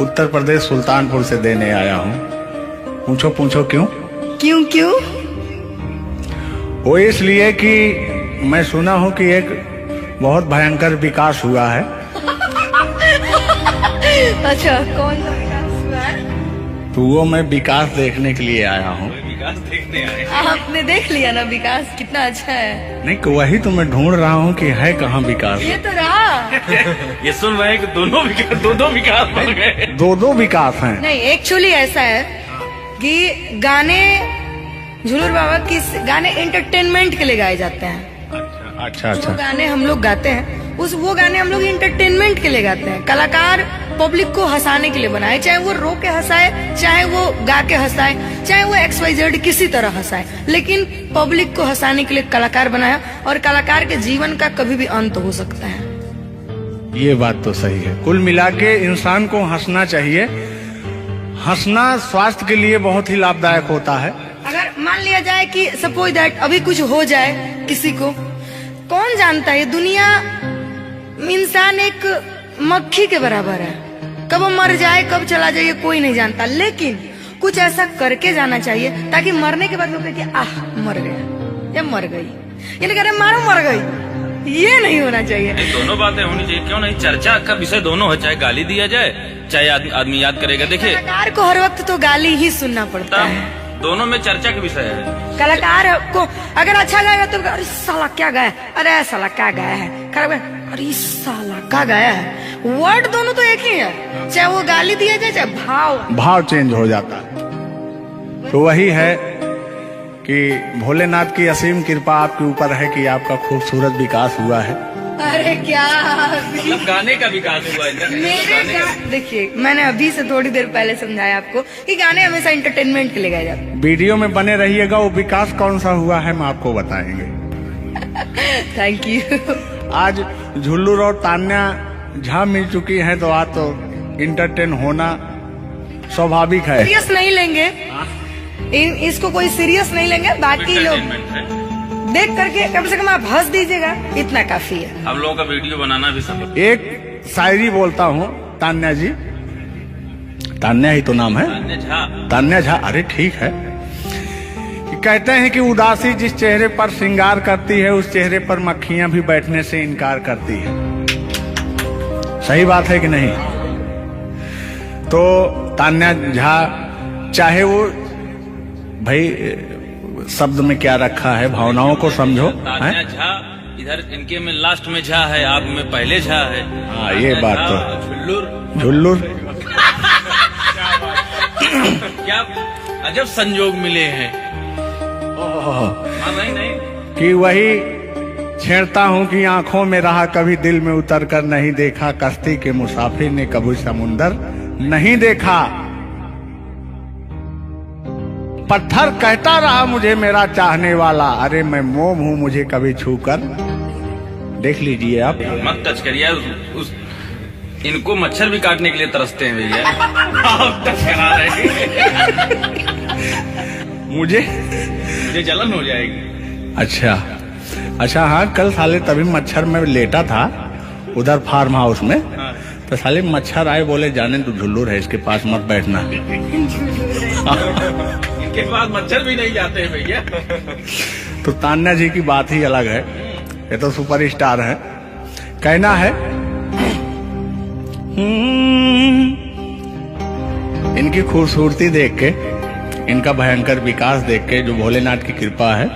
उत्तर प्रदेश सुल्तानपुर से देने आया हूँ। पूछो पूछो क्यों? क्यों क्यों? वो इसलिए कि मैं सुना हूँ कि एक बहुत भयंकर विकास हुआ है। अच्छा, कौन सा विकास हुआ है? तो वो मैं विकास देखने के लिए आया हूँ। विकास देखने आए। आपने देख लिया ना विकास कितना अच्छा है? नहीं, वही तो मैं ढूंढ रहा हूँ कि है कहाँ विकास। ये तो रहा। ये सुन रहे हैं कि दोनों विकास बन गए। दो विकास हैं। नहीं, एक्चुअली ऐसा है कि गाने झूलूर बाबा की गाने एंटरटेनमेंट के लिए गाए जाते हैं। अच्छा जो अच्छा। गाने हम लोग गाते हैं वो गाने हम लोग इंटरटेनमेंट के लिए गाते हैं। कलाकार पब्लिक को हंसाने के लिए बनाए, चाहे वो रो के हंसाए, चाहे वो गा के हंसाए, चाहे वो XYZ किसी तरह हंसाए, लेकिन पब्लिक को हंसाने के लिए कलाकार बनाया। और कलाकार के जीवन का कभी भी अंत हो सकता है। ये बात तो सही है। कुल मिला के इंसान को हंसना चाहिए। हंसना स्वास्थ्य के लिए बहुत ही लाभदायक होता है। अगर मान लिया जाए कि सपोज दैट अभी कुछ हो जाए किसी को, कौन जानता है दुनिया, इंसान एक मक्खी के बराबर है, कब वो मर जाए कब चला जाए ये कोई नहीं जानता, लेकिन कुछ ऐसा करके जाना चाहिए ताकि मरने के बाद लोग कहे कि आह मर गया या मर गई, ये नहीं कह रहे मारो मर गई, ये नहीं होना चाहिए। दोनों बातें होनी चाहिए, क्यों नहीं? चर्चा का विषय दोनों है, चाहे गाली दिया जाए चाहे आदमी याद करेगा। देखिए कलाकार को हर वक्त तो गाली ही सुनना पड़ता है, दोनों में चर्चा का विषय है। कलाकार को अगर अच्छा गाएगा तो अरे साला क्या गाया, अरे साला क्या गाया है, खराब गाया, अरे साला क्या गाया है। वर्ड दोनों तो एक ही है, चाहे वो गाली दिया जाए चाहे भाव चेंज हो जाता है। तो वही है कि भोलेनाथ की असीम कृपा आपके ऊपर है कि आपका खूबसूरत विकास हुआ है। अरे क्या मतलब गाने का विकास हुआ है। मेरे देखिए मैंने अभी से थोड़ी देर पहले समझाया आपको कि गाने हमेशा एंटरटेनमेंट के लिए गाए जाते हैं। वीडियो में बने रहिएगा, वो विकास कौन सा हुआ है हम आपको बताएंगे। Thank you. आज झुल्लू और तान्या झा मिल चुकी हैं तो आज तो इंटरटेन होना स्वाभाविक है। सीरियस नहीं लेंगे, इसको कोई सीरियस नहीं लेंगे, बाकी लोग देख करके कम से कम आप हंस दीजिएगा, इतना काफी है। हम लोगों का वीडियो बनाना भी सब। एक शायरी बोलता हूँ तान्या जी, तान्या ही तो नाम है, तान्या झा। अरे ठीक है। कि कहते हैं कि उदासी जिस चेहरे पर श्रृंगार करती है उस चेहरे पर मक्खियां भी बैठने से इनकार करती है। सही बात है कि नहीं? तो तान्या झा चाहे वो भाई शब्द में क्या रखा है, भावनाओं को समझो। तान्या झा इधर इनके में लास्ट में झा है, आप में पहले झा है। हाँ ये बात तो झुल्लुर क्या अजब संजोग मिले हैं। नहीं कि वही छेड़ता हूँ कि आंखों में रहा कभी दिल में उतर कर नहीं देखा, कश्ती के मुसाफिर ने कभी समुंदर नहीं देखा। पत्थर कहता रहा मुझे मेरा चाहने वाला, अरे मैं मोम हूँ मुझे कभी छूकर देख लीजिए आप। मत टच करिए उस इनको मच्छर भी काटने के लिए तरसते हैं भैया। आप टच करा रहे हैं। मुझे जलन हो जाएगी। अच्छा हाँ, कल साले तभी मच्छर में लेटा था उधर फार्म हाउस में। हाँ। तो साले मच्छर आए, बोले जाने तू झुल्लू है, इसके पास मत बैठना। इनके पास मच्छर भी नहीं जाते हैं भैया। तो तान्या जी की बात ही अलग है, ये तो सुपरस्टार है। कहना है इनकी खूबसूरती देख के, इनका भयंकर विकास देख के, जो भोलेनाथ की कृपा है।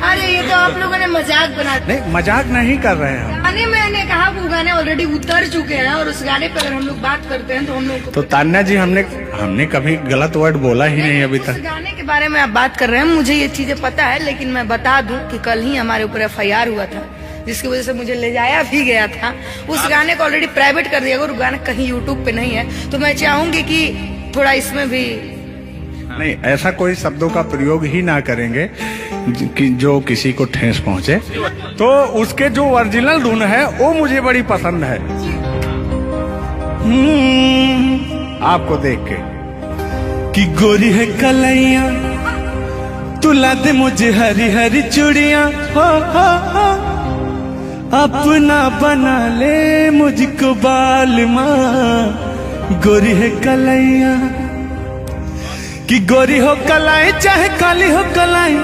अरे ये तो आप लोगों ने मजाक बना दिया। नहीं मजाक नहीं कर रहे हैं। गाने मैंने कहा वो गाने ऑलरेडी उतर चुके हैं और उस गाने पर अगर हम लोग बात करते हैं तो हम लोग तो तान्या जी हमने कभी गलत वर्ड बोला ही नहीं अभी उस तक। गाने के बारे में आप बात कर रहे हैं, मुझे ये चीजें पता है, लेकिन मैं बता दूं कि कल ही हमारे ऊपर FIR हुआ था जिसकी वजह से मुझे ले जाया भी गया था। उस गाने को ऑलरेडी प्राइवेट कर दिया गया और गाना कहीं YouTube पे नहीं है। तो मैं चाहूंगी कि थोड़ा इसमें भी नहीं, ऐसा कोई शब्दों का प्रयोग ही ना करेंगे कि जो किसी को ठेस पहुंचे। तो उसके जो ओरिजिनल धुन है वो मुझे बड़ी पसंद है। आपको देख के कि गोरी है कलैया तुला दे मुझे हरी हरी चूड़ियां, हो अपना बना ले मुझको बाल माँ। गोरी है कलैया कि गोरी हो कलाई चाहे काली हो कलाई,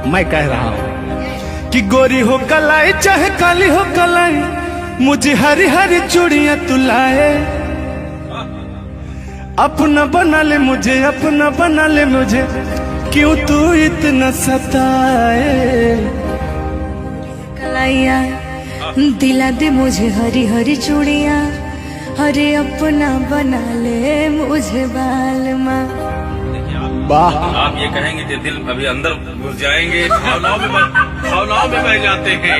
मैं कह रहा हूँ कि गोरी हो कलाई चाहे काली हो कलाई, मुझे हरी हरी चूड़ियां तुलाए। अपना बना ले मुझे, अपना बना ले मुझे, क्यों तू इतना सताए। कलाइया दिला दे मुझे हरी हरी चूड़ियां, अरे अपना बना ले मुझे बाल माँ। वाह, आप ये कहेंगे कि दिल अभी अंदर घुस जाएंगे, भावनाओं में बह जाते हैं।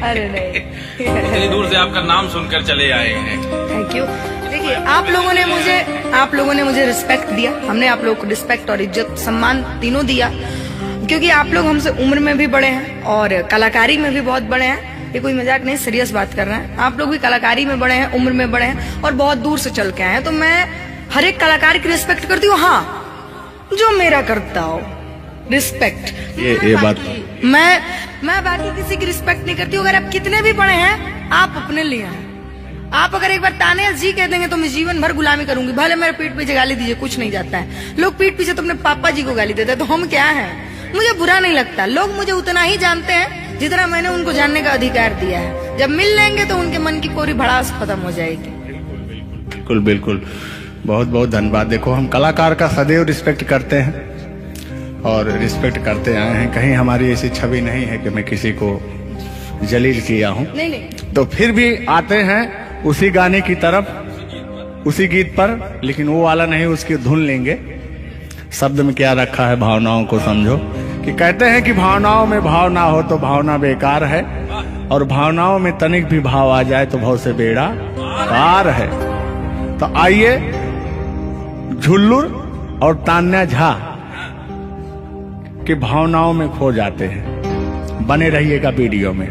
अरे नहीं, इतनी दूर से आपका नाम सुनकर चले आए हैं। Thank you. देखिए आप लोगों ने मुझे रिस्पेक्ट दिया, हमने आप लोगों को रिस्पेक्ट और इज्जत सम्मान तीनों दिया, क्योंकि आप लोग हमसे उम्र में भी बड़े हैं और कलाकारी में भी बहुत बड़े हैं। ये कोई मजाक नहीं, सीरियस बात कर रहे हैं। आप लोग भी कलाकारी में बड़े हैं, उम्र में बड़े हैं और बहुत दूर से चल के आए हैं। तो मैं हर एक कलाकार की रिस्पेक्ट करती हूँ, हाँ जो मेरा करता हो रिस्पेक्ट। ये बात मैं बाकी किसी की रिस्पेक्ट नहीं करती हूँ। अगर आप कितने भी बड़े हैं, आप अपने लिए हैं, आप अगर एक बार ताने जी कह देंगे तो मैं जीवन भर गुलामी करूंगी, भले मेरे पीठ पीछे गाली दीजिए, कुछ नहीं जाता है। लोग पीठ पीछे तो अपने पापा जी को गाली देते हैं, तो हम क्या हैं? मुझे बुरा नहीं लगता, लोग मुझे उतना ही जानते हैं जितना मैंने उनको जानने का अधिकार दिया है। जब मिल लेंगे तो उनके मन की कोरी भड़ास खत्म हो जाएगी। बिल्कुल बिल्कुल, बहुत बहुत धन्यवाद। देखो, हम कलाकार का सदैव रिस्पेक्ट करते हैं और रिस्पेक्ट करते आए हैं। कहीं हमारी ऐसी छवि नहीं है कि मैं किसी को जलील किया हूं। नहीं नहीं, तो फिर भी आते हैं उसी गाने की तरफ, उसी गीत पर, लेकिन वो वाला नहीं, उसकी धुन लेंगे। शब्द में क्या रखा है, भावनाओं को समझो। कि कहते हैं कि भावनाओं में भाव ना हो तो भावना बेकार है, और भावनाओं में तनिक भी भाव आ जाए तो भाव से बेड़ा पार है। तो आइए, झुल्लुर और तान्या झा की भावनाओं में खो जाते हैं। बने रहिएगा वीडियो में।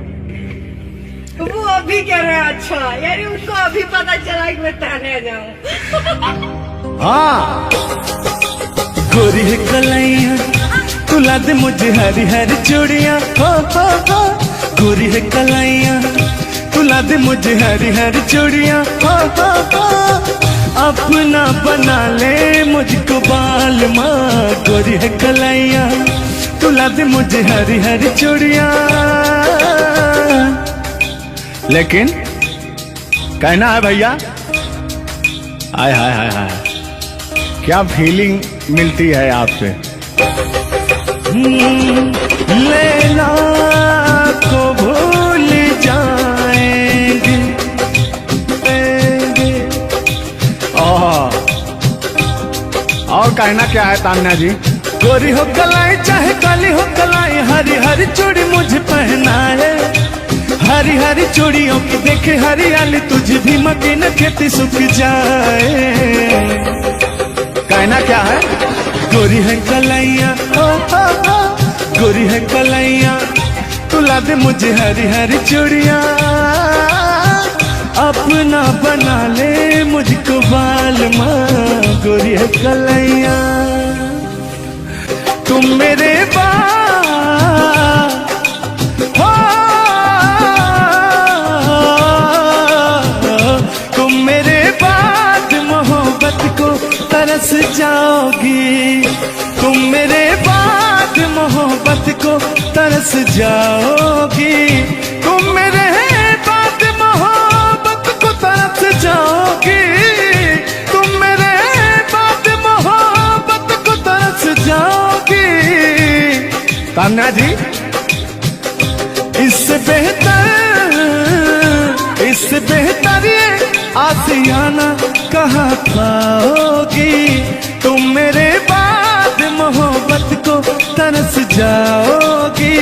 वो अभी कह रहे हैं अच्छा, यानी उनको अभी पता चला कि मैं ताने जाऊं। हाँ, गोरी है कलाइया तुला दे मुझे हरी हरी चूड़ियां, हो। गोरी है कलाइया तुला दे मुझे हरी हरी चूड़ियां, हो। अपना बना ले मुझको बाल माँ। गोरी है कलाइया तुला दे मुझे हरी हरी चूड़ियां। लेकिन कहना है भैया, हाय हाय हाय हाय, क्या फीलिंग मिलती है आपसे। लैला को भूल जाएंगे। और कहना क्या है तान्या जी। गोरी हो कलाई चाहे काली हो कलाई, हरी हरी चूड़ी मुझे पहनाए। हरी हरी चूड़ियों की देखे हरियाली, तुझे भी मकीन खेती सूख जाए। कहना क्या है। गोरी है कलाइया, हो। गोरी है कलाइया तुला दे मुझे हरी हरी चूड़ियां। अपना बना ले मुझको बाल माँ। गोरी है कलाइया तुम मेरे तुम मेरे बाद मोहब्बत को तरस जाओगी। तुम मेरे बाद मोहब्बत को तरस जाओगी। तुम मेरे बाद मोहब्बत को तरस जाओगी। तुम मेरे बाद मोहब्बत को तरस जाओगी। तान्या जी, इससे बेहतर ये आसियाना कहाँ पाओगी। तुम मेरे बाद मोहब्बत को तरस जाओगी।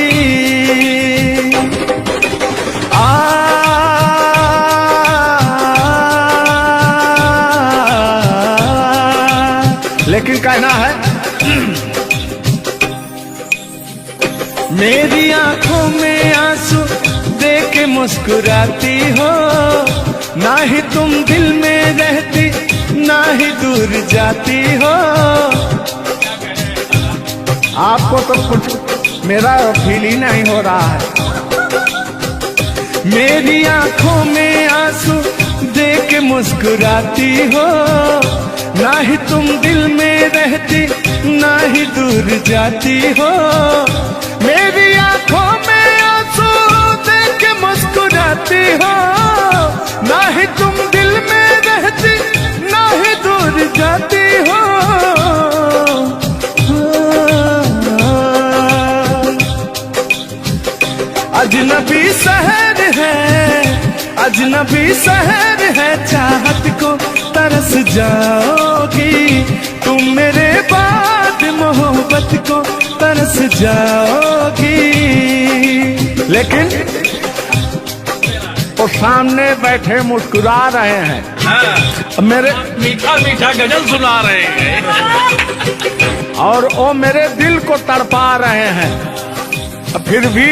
लेकिन कहना है, मेरी आंखों में आंसू देख के मुस्कुराती हो। ना ही तुम दिल में रहती, ना ही दूर जाती हो। आपको तो कुछ मेरा फील ही नहीं हो रहा है। मेरी आंखों में आंसू देख के मुस्कुराती हो। ना ही तुम दिल में रहती, ना ही दूर जाती हो। मेरी आंखों में आंसू देख के मुस्कुराती हो। ना ही तुम दिल में रहती, ना ही दूर जाती हो। अजनबी शहर है, अजनबी शहर है, चाहत को तरस जाओगी। तुम मेरे बाद मोहब्बत को तरस जाओगी। लेकिन वो सामने बैठे मुस्कुरा रहे हैं। हाँ, मेरे मीठा मीठा गजल सुना रहे हैं। और वो मेरे दिल को तड़पा रहे हैं। फिर भी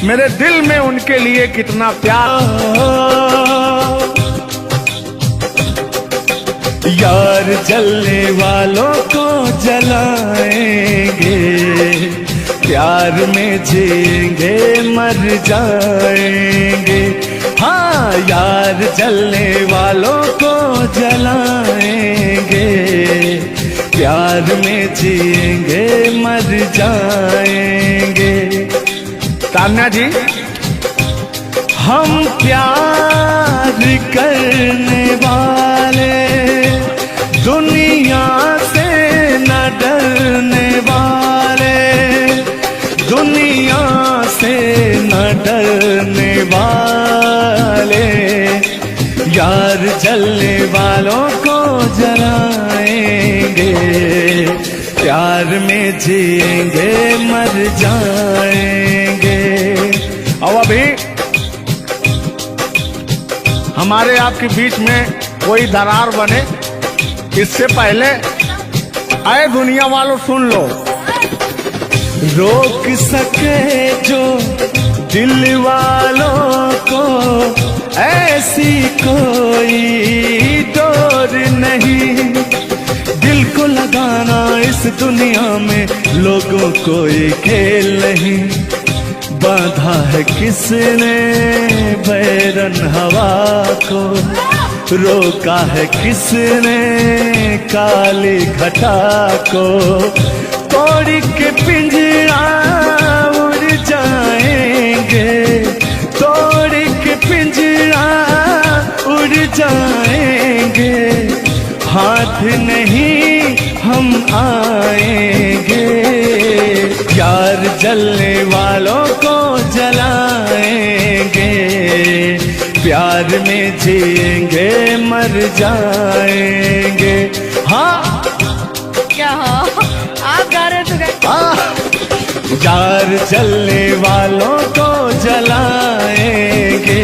मेरे दिल में उनके लिए कितना प्यार। यार जलने वालों को जलाएंगे, प्यार में जिएंगे मर जाएंगे। हाँ यार जलने वालों को जलाएंगे, प्यार में जिएंगे मर जाएंगे। तान्या जी, हम प्यार करने वाले दुनिया से न डरने वाले, दुनिया से न डरने वाले, यार जलने वालों को जलाएंगे, प्यार में जिएंगे मर जाएंगे। और अभी हमारे आपके बीच में कोई दरार बने इससे पहले आए दुनिया वालों सुन लो। रोक सके जो दिल वालों को ऐसी कोई डोर नहीं, दिल को लगाना इस दुनिया में लोगों कोई खेल नहीं। बांधा है किसने बैरन हवा को, रोका है किसने काली घटा को, तोड़ के पिंजरा उड़ जाएंगे, तोड़ के पिंजरा उड़ जाएंगे, हाथ नहीं हम आएंगे, यार जलने वालों को जलाएंगे, प्यार में जिएंगे मर जाएंगे। हाँ क्या हाँ आप गा रहे थे क्या? यार जलने वालों को जलाएंगे,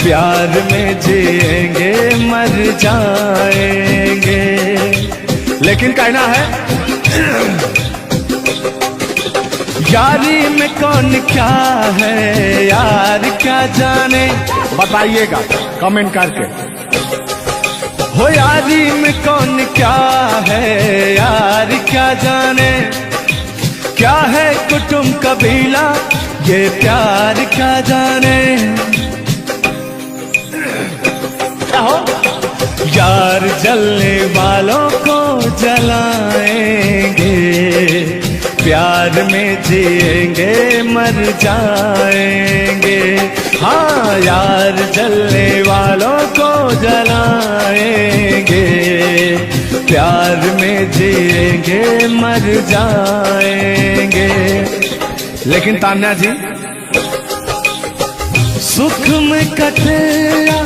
प्यार में जिएंगे मर जाएंगे। लेकिन कहना है यारी में कौन क्या है यार क्या जाने, बताइएगा कमेंट करके। हो यारी में कौन क्या है यार क्या जाने, क्या है कुटुंब कबीला ये प्यार क्या जाने। क्या हो यार जलने वालों को जलाएंगे, प्यार में जिएंगे मर जाएंगे। हाँ यार जलने वालों को जलाएंगे, प्यार में जिएंगे मर जाएंगे। लेकिन तान्या जी, सुख में कटे या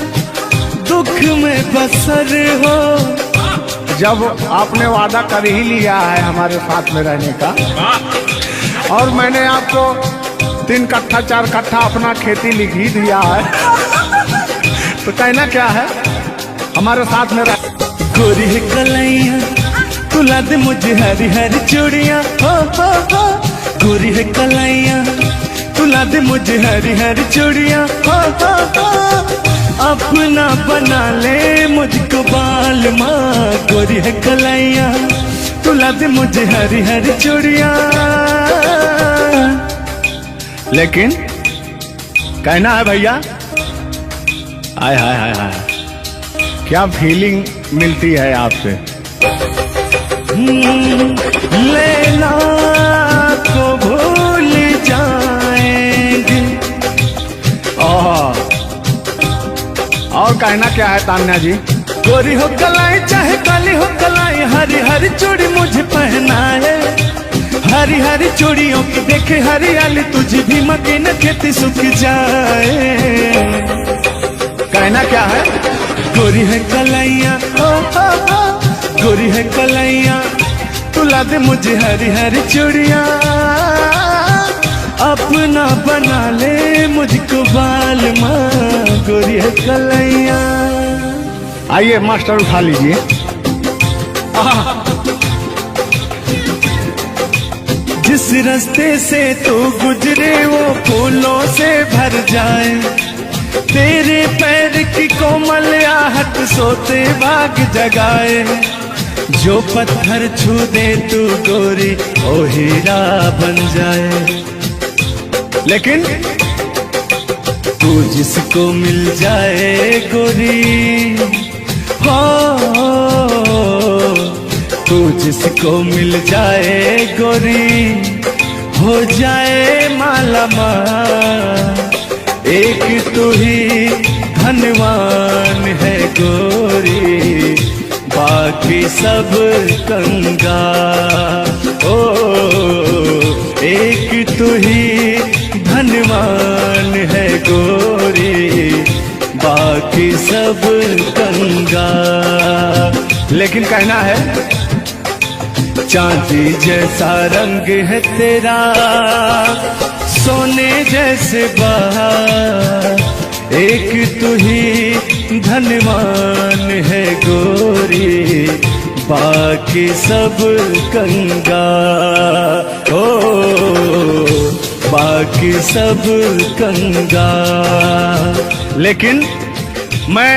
दुख में बसर हो, जब आपने वादा कर ही लिया है हमारे साथ में रहने का, और मैंने आपको 3 कट्ठा 4 कट्ठा अपना खेती लिख ही दिया है, तो कहना क्या है हमारे साथ में रह। गोरी है कलैया तुला दे मुझे हरी हरी चूड़ियाँ, हो गोरी है कलैया तुला दे मुझे हरी हरी चूड़ियाँ, हो अपना बना ले मुझको बाल माँ। गोरी है कलैया तुला दे मुझे हरी हरी चूड़ियाँ। लेकिन कहना है भैया, हाय हाय हाय हाय, क्या फीलिंग मिलती है आपसे। लेना को भूल जाएंगे। और कहना क्या है तान्या जी। गोरी हो कलाई चाहे काली हो कलाई, हरी हरी चूड़ी मुझे पहनाए, हरी हरी चूड़ियों की देखे हरियाली, तुझे भी मकीन खेती सूख जाए। कहना क्या है। गोरी है कलैया गोरी है कलैया तुला दे मुझे हरी हरी चूड़ियाँ, अपना बना ले मुझको बाल माँ। गोरी है कलैया। आइए मास्टर उठा लीजिए। जिस रास्ते से तू गुजरे वो फूलों से भर जाए, तेरे पैर की कोमल आहट सोते भाग जगाए। जो पत्थर छू दे तू गोरी ओ हीरा बन जाए। लेकिन तू जिसको मिल जाए गोरी, हो तू जिसको मिल जाए गोरी, हो जाए माला माल। एक तू ही धनवान है गोरी, बाकी सब कंगाल। ओ एक तू ही धनवान है गोरी, बाकी सब कंगाल। लेकिन कहना है चांदी जैसा रंग है तेरा, सोने जैसे बहार। एक तू ही धनवान है गोरी, बाकी सब कंगाल। ओ बाकी सब कंगाल। लेकिन मैं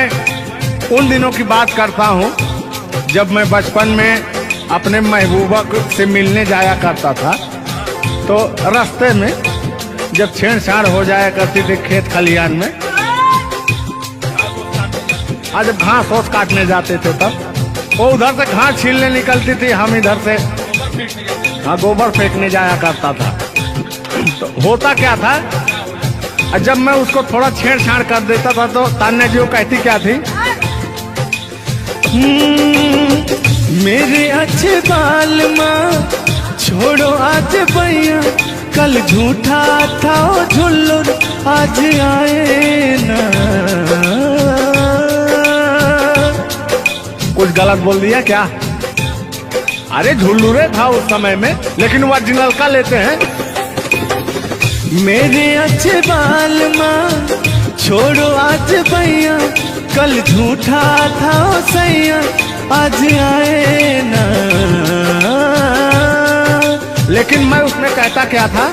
उन दिनों की बात करता हूँ जब मैं बचपन में अपने महबूबा से मिलने जाया करता था, तो रास्ते में जब छेड़छाड़ हो जाया करती थी खेत खलियान में, आज जब घास फूस काटने जाते थे तब वो उधर से घास छीलने निकलती थी, हम इधर से गोबर फेंकने जाया करता था। तो होता क्या था, जब मैं उसको थोड़ा छेड़छाड़ कर देता था तो तान्या जी वो कहती क्या थी, मेरे अच्छे बाल माँ छोड़ो आज भैया, कल झूठा था ओ झुल्लुर आज आए ना। कुछ गलत बोल दिया क्या? अरे झुल्लुरे था उस समय में, लेकिन वो ओरिजिनल का लेते हैं। मेरे अच्छे बाल माँ छोड़ो आज भैया, कल झूठा था ओ सैया आज आए ना। लेकिन मैं उसमें कहता क्या था,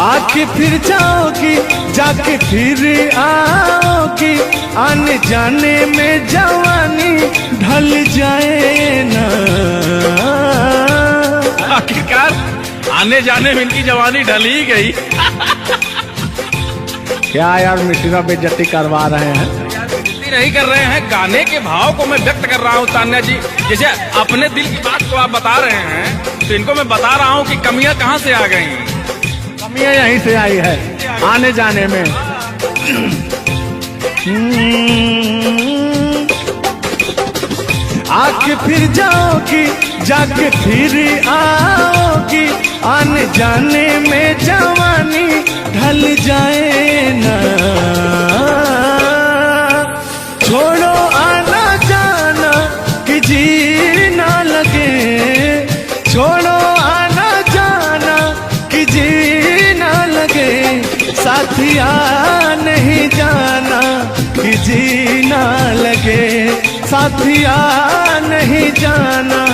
आके फिर जाओगी जाके फिर आओगी, आने जाने में जवानी ढल जाए ना। आखिरकार आने जाने में इनकी जवानी ढल ही गई। क्या यार मिश्रा बेइज्जती करवा रहे हैं? बेइज्जती नहीं कर रहे हैं, गाने के भाव को मैं व्यक्त कर रहा हूँ तान्या जी। जैसे अपने दिल की बात को आप बता रहे हैं, तो इनको मैं बता रहा हूँ कि कमियां कहाँ से आ गई। कमियां यहीं से आई है, आने जाने में। आके फिर जाओगी जाके फिर आओगी, आने जाने में जवानी ढल जाए ना। छोड़ो आना जाना कि जी ना लगे, छोड़ो आना जाना कि जी ना लगे, साथिया नहीं जाना कि जी ना लगे, साथिया नहीं जाना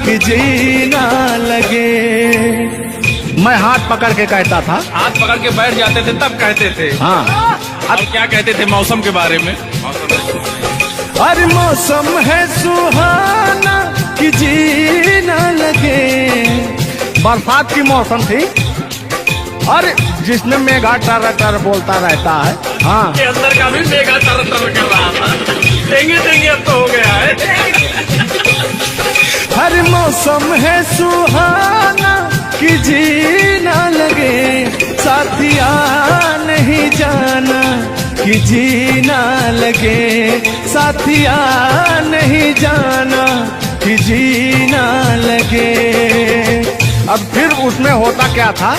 कि जी ना लगे। मैं हाथ पकड़ के कहता था, हाथ पकड़ के बैठ जाते थे तब कहते थे। हाँ अब क्या कहते थे मौसम के बारे में? अरे मौसम है सुहाना कि जी ना लगे। बरसात की मौसम थी, अरे जिसमें मेघा टर टर बोलता रहता है। हाँ के अंदर का भी मेघा तर तर कर रहा था। देंगे देंगे अब तो हो गया है। हर मौसम है सुहाना कि जी ना लगे, साथिया नहीं जाना कि जी ना लगे, साथिया नहीं जाना कि जी ना लगे। अब फिर उसमें होता क्या था,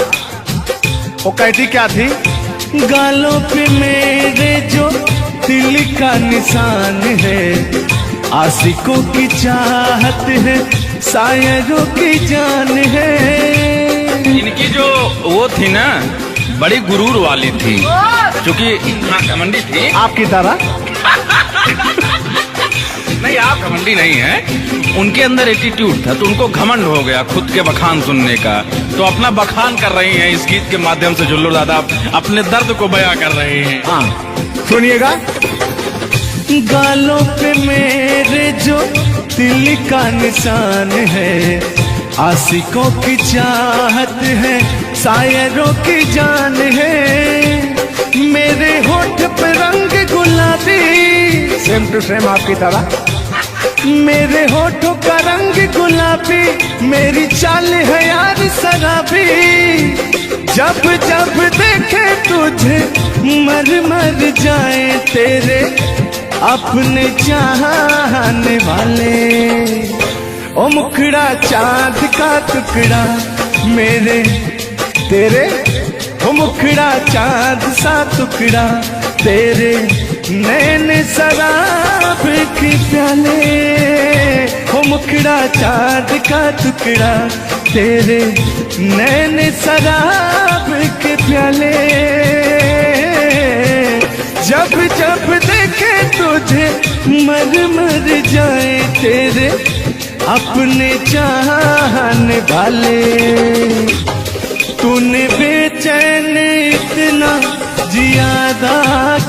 वो कहती क्या थी, गालों पे मेरे जो दिल का निशान है, आशिकों की चाहत है, शायरों की जान है। इनकी जो वो थी ना, बड़ी गुरूर वाली थी, क्योंकि इतना घमंडी थी। आपकी तरह नहीं, आप घमंडी नहीं है, उनके अंदर एटीट्यूड था, तो उनको घमंड हो गया खुद के बखान सुनने का। तो अपना बखान कर रही हैं इस गीत के माध्यम से। जुल्लू दादा अपने दर्द को बयां कर रहे हैं। हाँ सुनिएगा। गालों पे मेरे जो दिल का निशान है, आशिकों की चाहत है, शायरों की जान है। मेरे होठ पे रंग गुलाबी, सेम टू सेम आपकी तरह। मेरे होठों का रंग गुलाबी, मेरी चाल है यार शराबी। जब जब देखे तुझे मर मर जाए तेरे अपने चाहने वाले। ओ मुखड़ा चांद का टुकड़ा मेरे तेरे, ओ मुखड़ा चांद सा टुकड़ा तेरे, नैन शराब के प्याले। ओ मुखड़ा चांद का टुकड़ा तेरे, नैन शराब के प्याले। जब जब देखे तुझे मर मर जाए तेरे अपने चाहने वाले। तूने बेचैन इतना जियादा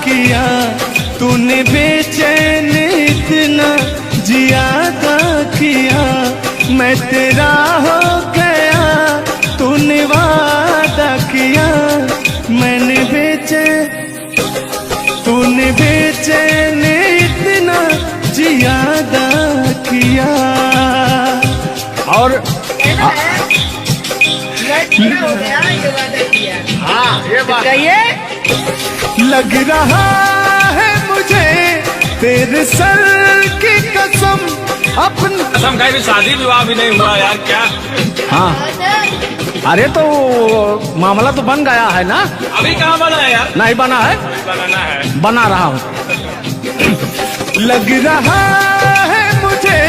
किया, तूने बेचैन इतना जियादा किया। मैं तेरा हो गया, तूने वादा किया। मैंने तूने बेचैन इतना जियादा किया। और हो गया, ये वादा किया। हाँ, ये बात कहिए। लग रहा है मुझे तेरे सर की कसम, अपनी कसम खाई भी शादी विवाह भी नहीं हुआ यार, क्या? हाँ, अरे तो मामला तो बन गया है ना? अभी कहाँ बना है यार? नहीं बना है, बनाना है। बना रहा हूँ। लग रहा है मुझे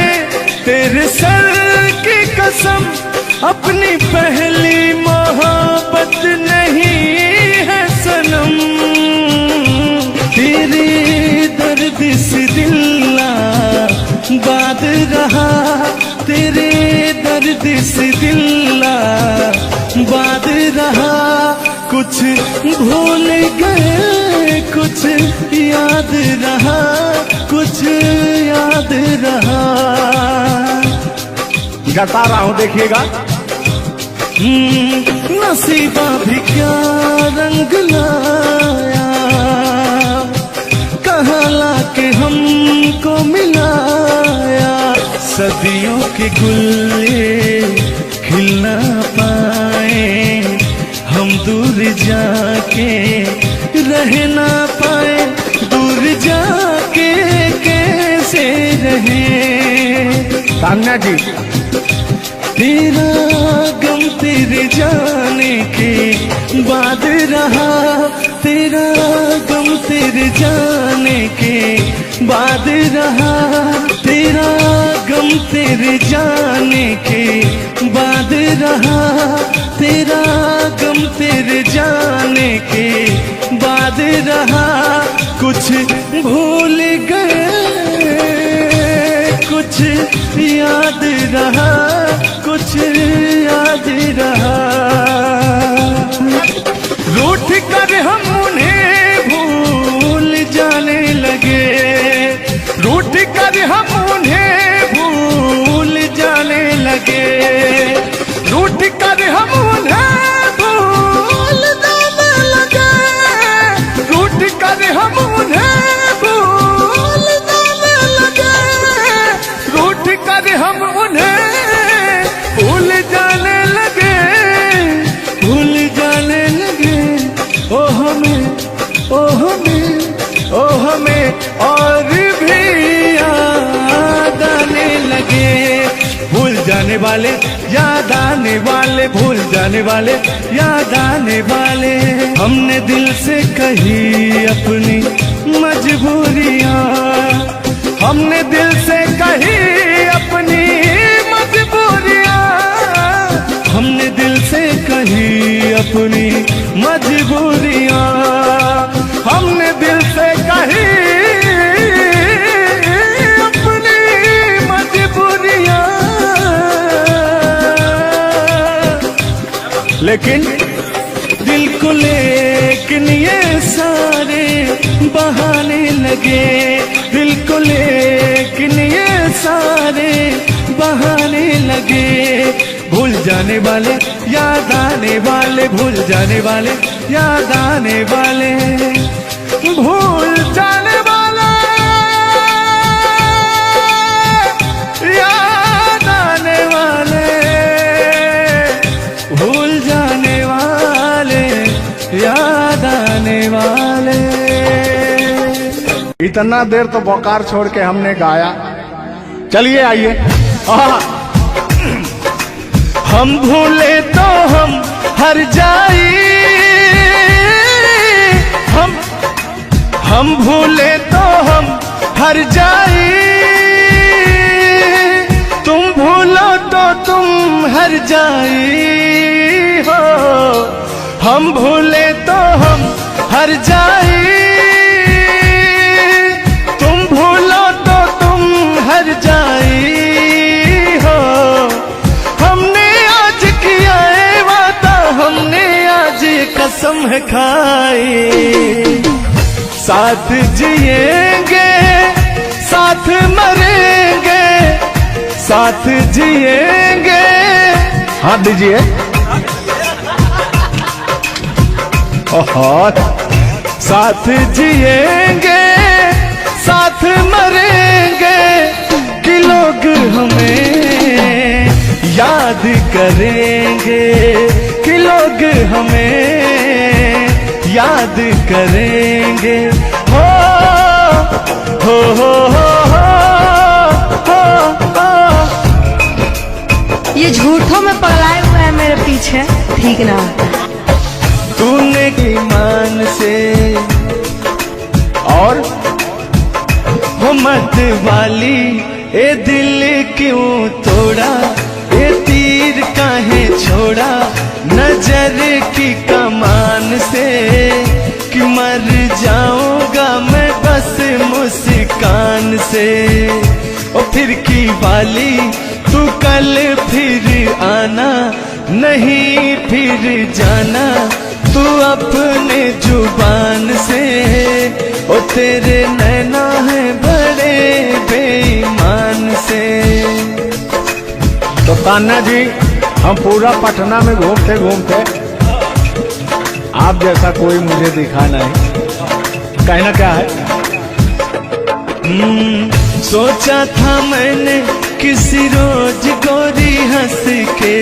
तेरे सर की कसम, अपनी पहली मोहब्बत नहीं है सनम। तेरे दर्द से दिल बात रहा, तेरे दर्द से दिल बात रहा। कुछ भूल गए, कुछ याद रहा, कुछ याद रहा। जता रहा हूँ, देखिएगा। नसीबा भी क्या रंग लाया, कहाँ लाके हमको मिलाया। सदियों के गुल्ले खिल ना पाए, हम दूर जाके रह ना पाए। दूर जाके कैसे रहे तान्या जी। तेरा गम तेरे जाने के बाद रहा, तेरा गम तेरे जाने के बाद रहा। तेरा गम तेरे जाने के बाद रहा, तेरा गम तेरे जाने के बाद रहा। कुछ भूल गए, कुछ याद रहा, कुछ याद रहा। रूठ कर हम उन्हें भूल जाने लगे, रूठ कर हम उन्हें भूल जाने लगे। रूठ कर हम उन्हें भूल जाने लगे, रूठ कर हम उन्हें भूल जाने लगे। रूठ कर हम उन्हें भूल जाने लगे, भूल जाने लगे। ओ हमें, ओ हमें, ओ हमें और भी याद आने लगे। भूल जाने वाले, याद आने वाले, भूल जाने वाले, याद आने वाले। हमने दिल से कही अपनी मजबूरियां, हमने दिल से कही अपनी मजबूरियां। हमने दिल से कही अपनी मजबूरियां, हमने दिल से कही अपनी मजबूरियां। लेकिन दिल को लेकिन ये सारे बहाने लगे, दिल दिल को लेकिन ये सारे बहाने लगे। भूल जाने वाले याद आने वाले, भूल जाने वाले याद आने वाले, भूल जाने वाले याद आने वाले, भूल जाने वाले याद आने वाले। इतना देर तो बोकार छोड़ के हमने गाया, चलिए आइए। हम भूले तो हम हर जाई, हम भूले तो हम हर जाई, तुम भूलो तो तुम हर जाई हो। हम भूले तो हम हर जाई, तुम भूलो तो तुम हर जाई हो। हमने आज किया है वादा, हमने आज कसम है खाई, साथ जिएंगे साथ मरेंगे, साथ जिएंगे। हाथ दीजिए। ओहो, साथ जिएंगे साथ मरेंगे, कि लोग हमें याद करेंगे, कि लोग हमें याद करेंगे। हो हो हो हो हो हो। ये झूठों में पगलाए हुए हैं मेरे पीछे, ठीक ना। तूने ईमान से और हो मत वाली, ए दिल क्यों तोड़ा, ए तीर काहे छोड़ा, नजर की कमान से, कि मर जाऊंगा मैं बस मुस्कान से। ओ फिर की वाली तू कल फिर आना, नहीं फिर जाना तू अपने जुबान से। ओ तेरे नैना है बड़े बेईमान से। तो तान्या जी, हम पूरा पटना में घूमते घूमते आप जैसा कोई मुझे दिखा नहीं, कहना क्या है? सोचा था मैंने किसी रोज गोरी हंस के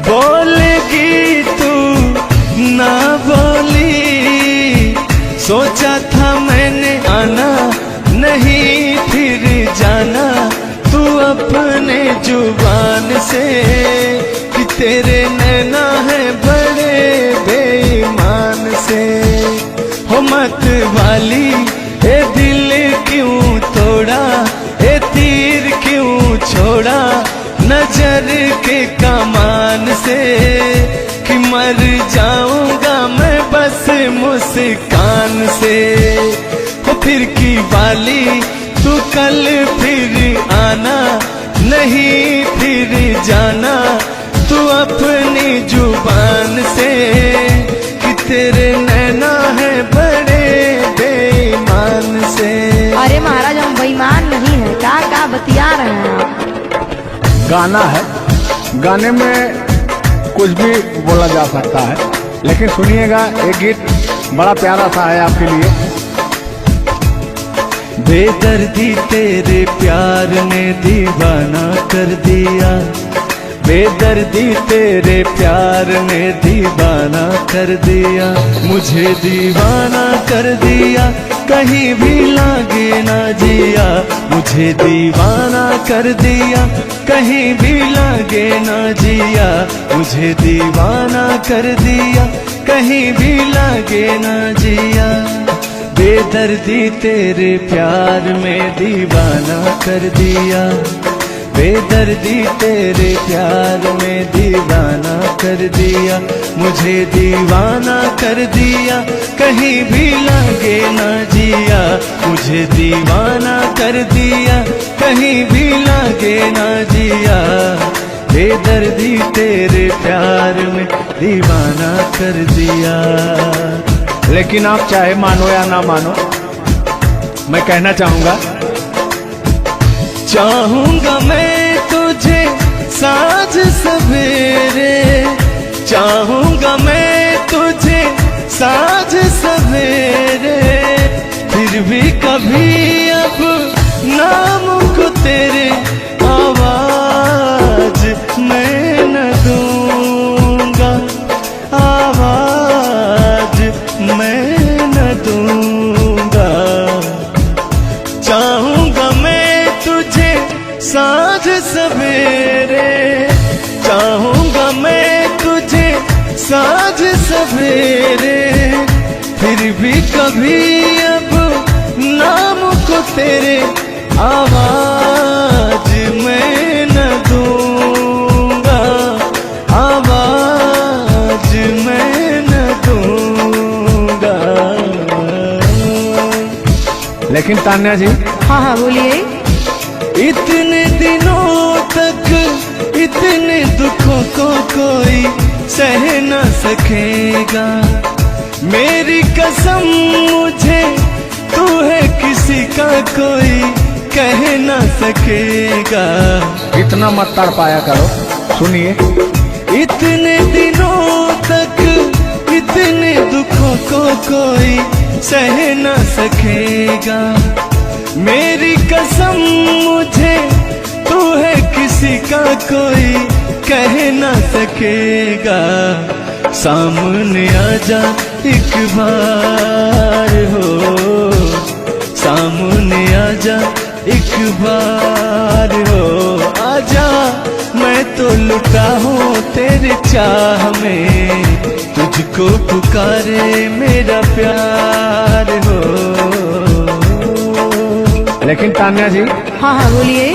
बोलेगी तू ना बोली, सोचा था मैंने आना नहीं फिर जाना तू अपने जुबान से, कि तेरे नैना है बड़े बेईमान से। हो मत वाली, ए दिल क्यों तोड़ा, ए तीर क्यों छोड़ा, नजर के कमान से, कि मर जाऊंगा मैं बस मुस्कान से। हो फिर की वाली तू कल फिर आना, नहीं फिर जाना तू अपनी जुबान से, कि तेरे नैना है बड़े बेईमान से। अरे महाराज, हम बेईमान नहीं है, का बतिया रहे हैं आप? गाना है, गाने में कुछ भी बोला जा सकता है, लेकिन सुनिएगा, एक गीत बड़ा प्यारा सा है आपके लिए। बेदर्दी तेरे प्यार ने दीवाना कर दिया, बेदर्दी तेरे प्यार ने दीवाना कर दिया, मुझे दीवाना कर दिया, कहीं भी लागे ना जिया, मुझे दीवाना कर दिया, कहीं भी लागे ना जिया, मुझे दीवाना कर दिया, कहीं भी लागे ना जिया। बेदर्दी तेरे प्यार में दीवाना कर दिया, बेदर्दी तेरे प्यार में दीवाना कर दिया, मुझे दीवाना कर दिया, कहीं भी लागे ना जिया, मुझे दीवाना कर दिया, कहीं भी लागे ना जिया। बेदर्दी तेरे प्यार में दीवाना कर दिया। लेकिन आप चाहे मानो या ना मानो, मैं कहना चाहूंगा, चाहूंगा मैं तुझे साँझ सवेरे, चाहूंगा मैं तुझे साँझ सवेरे, फिर भी कभी अब नाम को तेरे आवाज मैं न दूंगा, आवाज मैं न दूंगा। चाहूंगा मैं तुझे साँझ सवेरे, चाहूंगा मैं तुझे साँझ सवेरे, फिर भी कभी अब नाम को तेरे आवाज मैं न दूंगा, आवाज मैं न दूंगा। लेकिन तान्या जी, हाँ हाँ बोलिए। इतने दिनों तक इतने दुखों को कोई सह न सकेगा, मेरी कसम मुझे तू है किसी का कोई कह न सकेगा। इतना मत तड़पाया करो, सुनिए। इतने दिनों तक इतने दुखों को कोई सह न सकेगा, मेरी कसम मुझे तू है किसी का कोई कह न सकेगा। सामने आजा एक बार हो, सामने आजा एक बार हो, आजा मैं तो लुटा हूँ तेरे चाह में, तुझको पुकारे मेरा प्यार हो। लेकिन तान्या जी, हाँ हाँ बोलिए।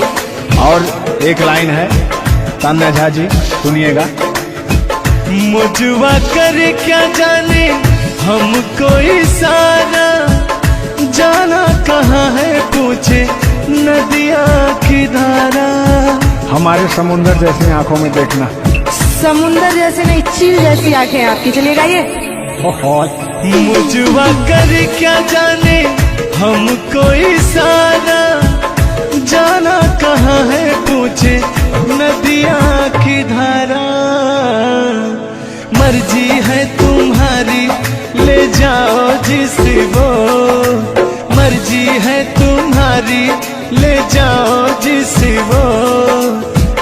और एक लाइन है, तान्या झा जी सुनिएगा। मुझवा करे क्या जाने हमको इशारा, जाना कहाँ है पूछे नदिया की धारा। हमारे समुंदर जैसी आंखों में देखना। समुंदर जैसे नहीं, चील जैसी आंखें आपकी, चलेगा ये। मुझवा करे क्या जाने हमको इशारा, जाना कहाँ है पूछे नदिया की धारा। मर्जी है तुम्हारी ले जाओ जिस वो, मर्जी है तुम्हारी ले जाओ जिस वो,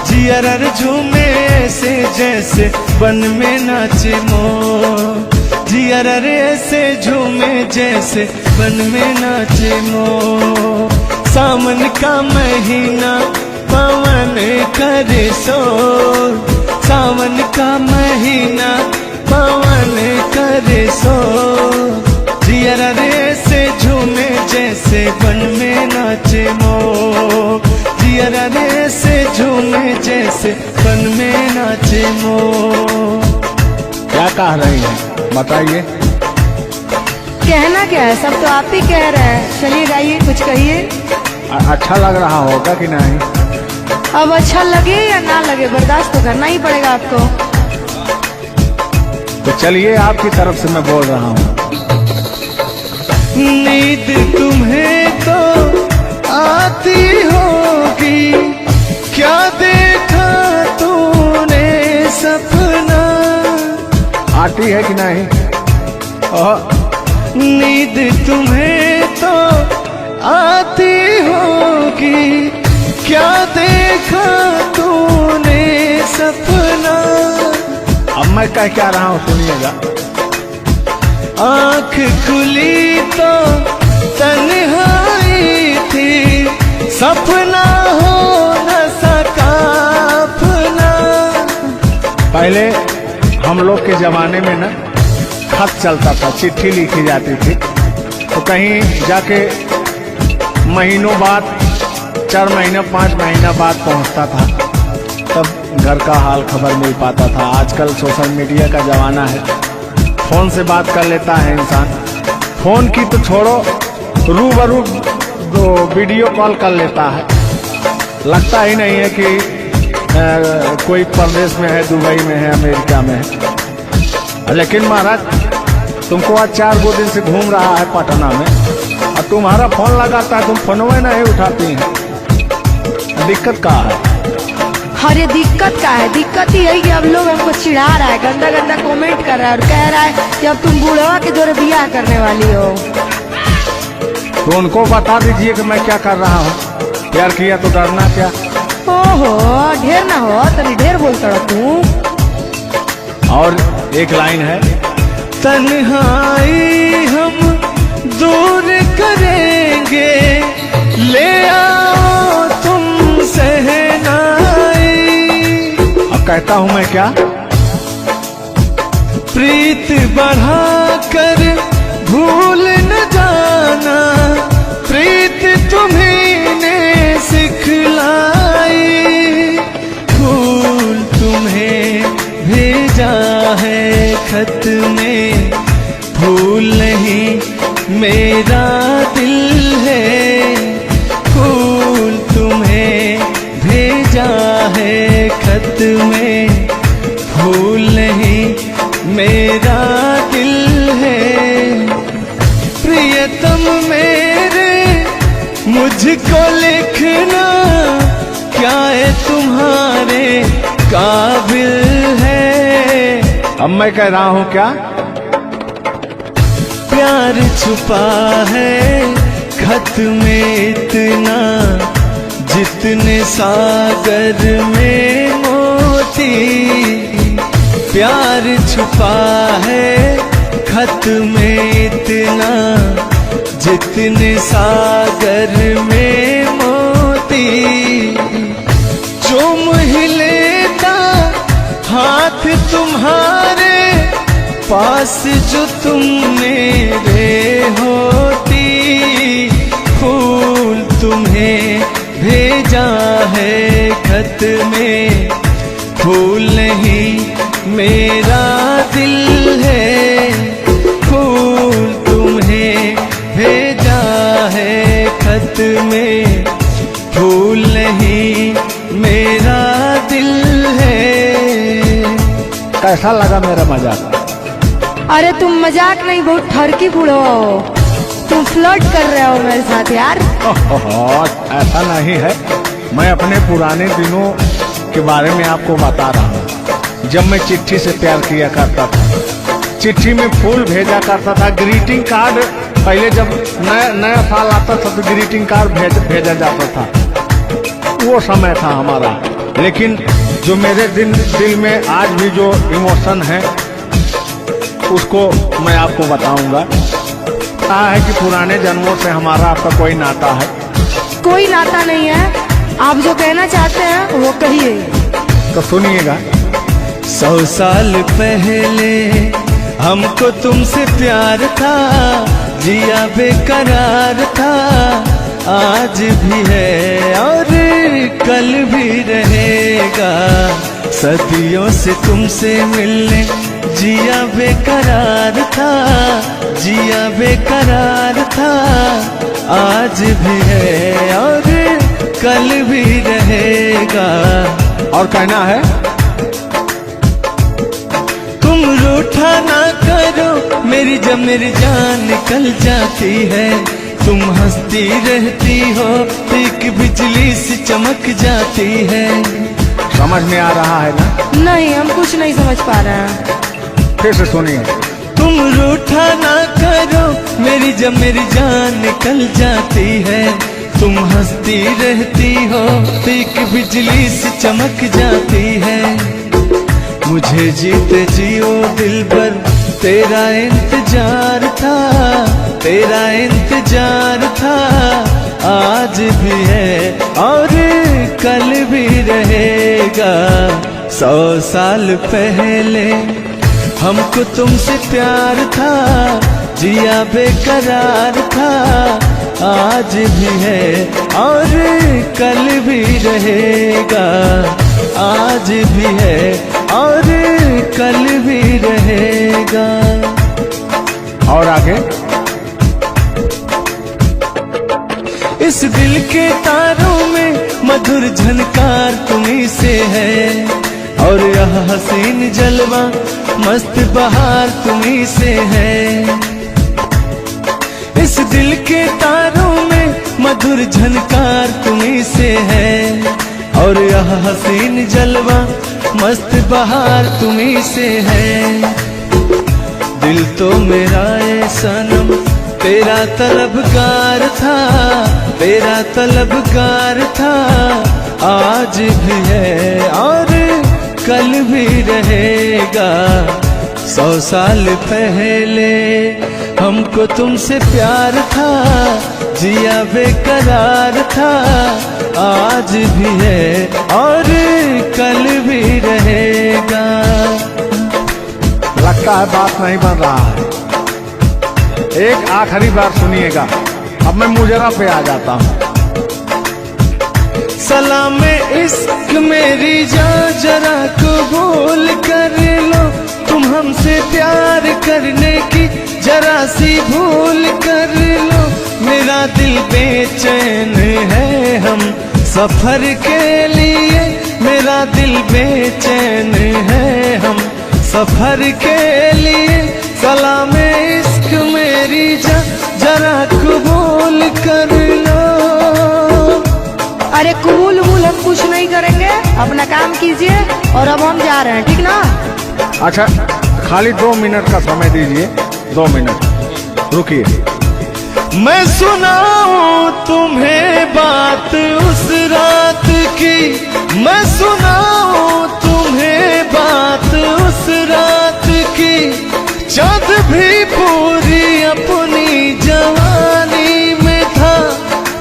जियर झूमे ऐसे जैसे बन में नाचे मोर, जियर ऐसे झूमे जैसे बन में नाचे मोर। सावन का महीना पवन करे शोर, सावन का महीना पवन करे शोर, जियर ऐसे झूमे जैसे बन में नाचे मोर, जियर ऐसे झूमे जैसे बन में नाचे मोर। क्या कह रही हैं बताइए। कहना क्या है, सब तो आप ही कह रहे हैं। चलिए गाइए, कुछ कहिए। अच्छा लग रहा होगा कि नहीं? अब अच्छा लगे या ना लगे, बर्दाश्त तो करना ही पड़ेगा आपको। तो चलिए, आपकी तरफ से मैं बोल रहा हूँ। नींद तुम्हें तो आती होगी, क्या देखा तूने सपना। आती है कि नहीं? नींद तुम्हें तो आती होगी, क्या देखा तूने सपना। अब मैं कह क्या रहा हूँ सुनिएगा। आँख खुली तो तन्हाई थी, सपना हो न सका अपना। पहले हम लोग के जमाने में ना खत चलता था, चिट्ठी लिखी जाती थी, तो कहीं जाके महीनों बाद, 4 महीना 5 महीना बाद पहुंचता था, तब घर का हाल खबर मिल पाता था। आजकल सोशल मीडिया का जमाना है, फोन से बात कर लेता है इंसान। फोन की तो छोड़ो, रूबरू वीडियो कॉल कर लेता है। लगता ही नहीं है कि कोई परदेश में है, दुबई में है, अमेरिका में है। लेकिन महाराज तुमको आज 4 दिन से घूम रहा है पटना में, और तुम्हारा फोन लगाता है, तुम फोनवे नहीं उठाती हैं। दिक्कत क्या है? अरे दिक्कत क्या है? दिक्कत ही है कि अब लोग हमको चिढ़ा रहा है, गंदा गंदा कमेंट कर रहा है और कह रहा है कि अब तुम बूढ़वा के जोरे बियाह करने वाली हो। तो उनको बता दीजिए कि मैं क्या कर रहा हूँ। प्यार किया तो डरना क्या? ओहो, ढेर ना हो, तनी ढेर बोलता रहो तू। और एक लाइन है, तन्हाई हम दूर करेंगे, ले आओ तुम सहनाई। अब कहता हूँ मैं क्या? प्रीत बढ़ाकर भूल न जाना, प्रीत तुम्हीं ने सिखलाई। फूल तुम्हें भेजा है खत में, फूल नहीं मेरा दिल है। फूल तुम्हें भेजा है खत में, फूल नहीं मेरा दिल है। प्रियतम मेरे मुझको लिखना, क्या है तुम्हारे काबिल है। अब मैं कह रहा हूँ क्या? प्यार छुपा है खत में इतना, जितने सागर में मोती। प्यार छुपा है खत में इतना, जितने सागर में मोती। चूम ही लेता हाथ तुम्हारे, पास जो तुम मेरे होती। फूल तुम्हें भेजा है खत में, फूल नहीं मेरा दिल है। फूल तुम्हें भेजा है खत में, फूल नहीं मेरा दिल है। कैसा लगा मेरा मजाक? अरे तुम मजाक नहीं, बहुत ठरकी बूढ़वा हो। तुम फ्लर्ट कर रहे हो मेरे साथ यार। ऐसा नहीं है, मैं अपने पुराने दिनों के बारे में आपको बता रहा हूँ। जब मैं चिट्ठी से प्यार किया करता था, चिट्ठी में फूल भेजा करता था, ग्रीटिंग कार्ड। पहले जब नया साल आता था तो ग्रीटिंग कार्ड भेजा जाता था, वो समय था हमारा। लेकिन जो मेरे दिल में आज भी जो इमोशन है, उसको मैं आपको बताऊंगा। कहा है कि पुराने जन्मों से हमारा आपका कोई नाता है। कोई नाता नहीं है, आप जो कहना चाहते हैं वो कहिए। तो सुनिएगा। 100 साल पहले हमको तुमसे प्यार था, जिया बेकरार था। आज भी है और कल भी रहेगा, सदियों से तुमसे मिलने जिया बेकरार था, जिया बेकरार था। आज भी है और कल भी रहेगा। और कहना है, तुम रूठा ना करो मेरी, जब मेरी जान निकल जाती है। तुम हंसती रहती हो, एक बिजली सी चमक जाती है। समझ में आ रहा है ना? नहीं, हम कुछ नहीं समझ पा रहे हैं। फिर से सुनिए। तुम रूठा ना करो मेरी, जब मेरी जान निकल जाती है। तुम हंसती रहती हो, एक बिजली सी चमक जाती है। मुझे जीते जियो दिल पर तेरा इंतजार था, तेरा इंतजार था। आज भी है और कल भी रहेगा। 100 साल पहले हमको तुमसे प्यार था, जिया बेकरार था। आज भी है और कल भी रहेगा। आज भी है और कल भी रहेगा। और आगे, इस दिल के तारों में मधुर झनकार तुम्हीं से है, और यह हसीन जलवा मस्त बहार तुम्हीं से है। इस दिल के तारों में मधुर झनकार तुम्हीं से है, और यह हसीन जलवा मस्त बहार तुम्हीं से है। दिल तो मेरा ए सनम तेरा तलबगार था, तेरा तलबगार था, आज भी है और कल भी रहेगा। 100 साल पहले हमको तुमसे प्यार था, जिया बेकरार था, आज भी है और कल भी रहेगा। लगता है बात नहीं बन रहा है, एक आखिरी बार सुनिएगा, अब मैं मुजरा पे आ जाता हूँ। सलाम इश्क मेरी जान जरा कबूल कर लो, तुम हमसे प्यार करने की जरा सी भूल कर लो। मेरा दिल बेचैन है हम सफर के लिए, मेरा दिल बेचैन है हम सफर के लिए। सलाम इश्क मेरी जान जरा कबूल कर लो। अरे कबूल वबूल हम कुछ नहीं करेंगे, अपना काम कीजिए और अब हम जा रहे हैं, ठीक ना? अच्छा खाली 2 मिनट का समय दीजिए, 2 मिनट रुकिए। मैं सुनाऊं तुम्हें बात उस रात की, मैं सुनाऊं तुम्हें बात उस रात की। चाँद भी पूरी अपनी जवानी में था,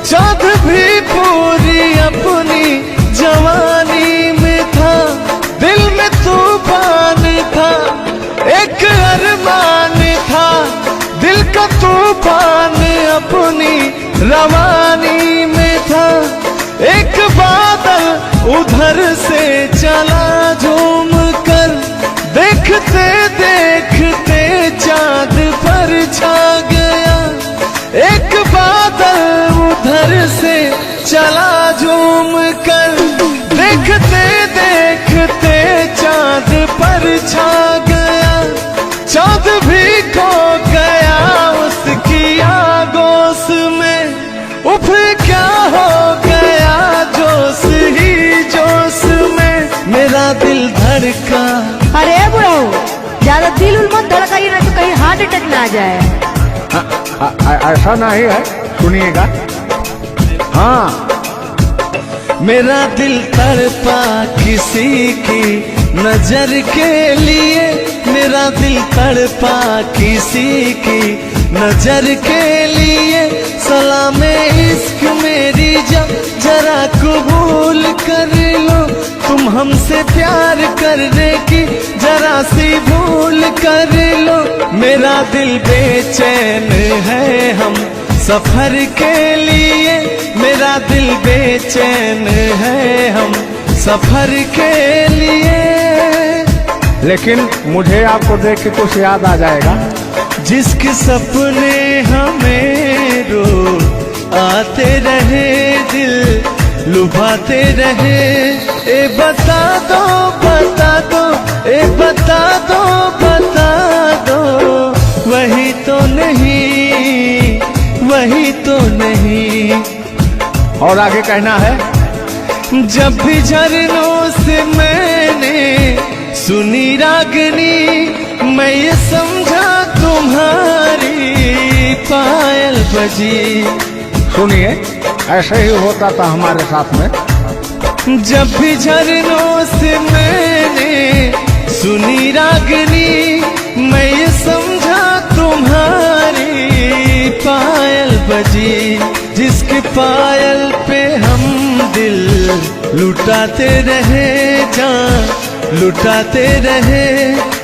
चाँद भी पूरी अपनी जवानी में था। दिल में तूफान था, एक अरमान था, दिल का तूफान अपनी रवानी में था। एक बादल उधर से चला झूम कर, देखते देखते चाँद पर छा गया। एक बादल उधर से चला झूम कर, देखते देखते चाँद पर छा गया। चाँद भी खो गया उसकी आगोश में, उफ क्या हो गया जोश ही जोश में। मेरा दिल धड़का। अरे बुढ़ाओ ज्यादा दिल उल मत धड़काइए, ना तो कहीं हार्ट अटैक ना आ जाए। ऐसा नहीं है, सुनिएगा। हाँ मेरा दिल तड़पा किसी की नजर के लिए, मेरा दिल तड़पा किसी की नजर के लिए। सलाम इश्क मेरी जरा कबूल कर लो, तुम हमसे प्यार करने की जरा सी भूल कर लो। मेरा दिल बेचैन है हम सफर के लिए, मेरा दिल बेचैन है हम सफर के लिए। लेकिन मुझे आपको देख के कुछ याद आ जाएगा। जिसके सपने हमें रोज आते रहे, दिल लुभाते रहे। ए बता दो बता दो, ए बता दो बता दो, वही तो नहीं, वही तो नहीं। और आगे कहना है। जब भी झरनों से मैंने सुनी रागनी, मैं ये समझा तुम्हारी पायल बजी। सुनिए, ऐसे ही होता था हमारे साथ में। जब भी झरनों से मैंने सुनी रागनी, मैं ये समझा तुम्हारी पायल बजी। जिसके पायल पे हम दिल लुटाते रहे, जान लुटाते रहे।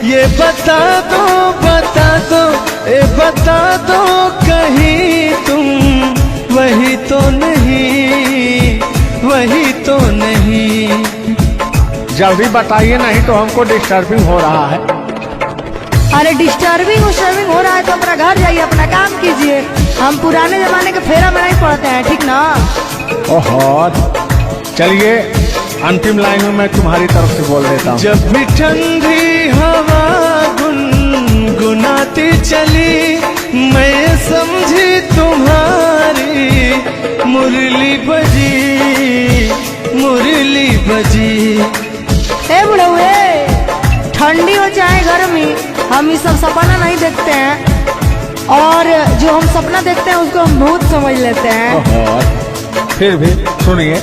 ये बता दो बता दो, ए बता दो कहीं तुम वही तो नहीं, वही तो नहीं। जल्दी बताइए, नहीं तो हमको डिस्टर्बिंग हो रहा है। अरे डिस्टर्बिंग हो रहा है तो अपना घर जाइए, अपना काम कीजिए। हम पुराने जमाने के फेरा में नहीं पड़ते हैं, ठीक ना? ओहो, चलिए अंतिम लाइन में मैं तुम्हारी तरफ से बोल देता हूँ। जब भी ठंडी हवा गुनगुनाती चली, मैं समझी मुरली बजी, मुरली बजी। ए बुढ़ऊ, ठंडी हो चाहे गर्मी, हम ये सब सपना नहीं देखते हैं, और जो हम सपना देखते हैं उसको हम भूत समझ लेते हैं। फिर भी सुनिए।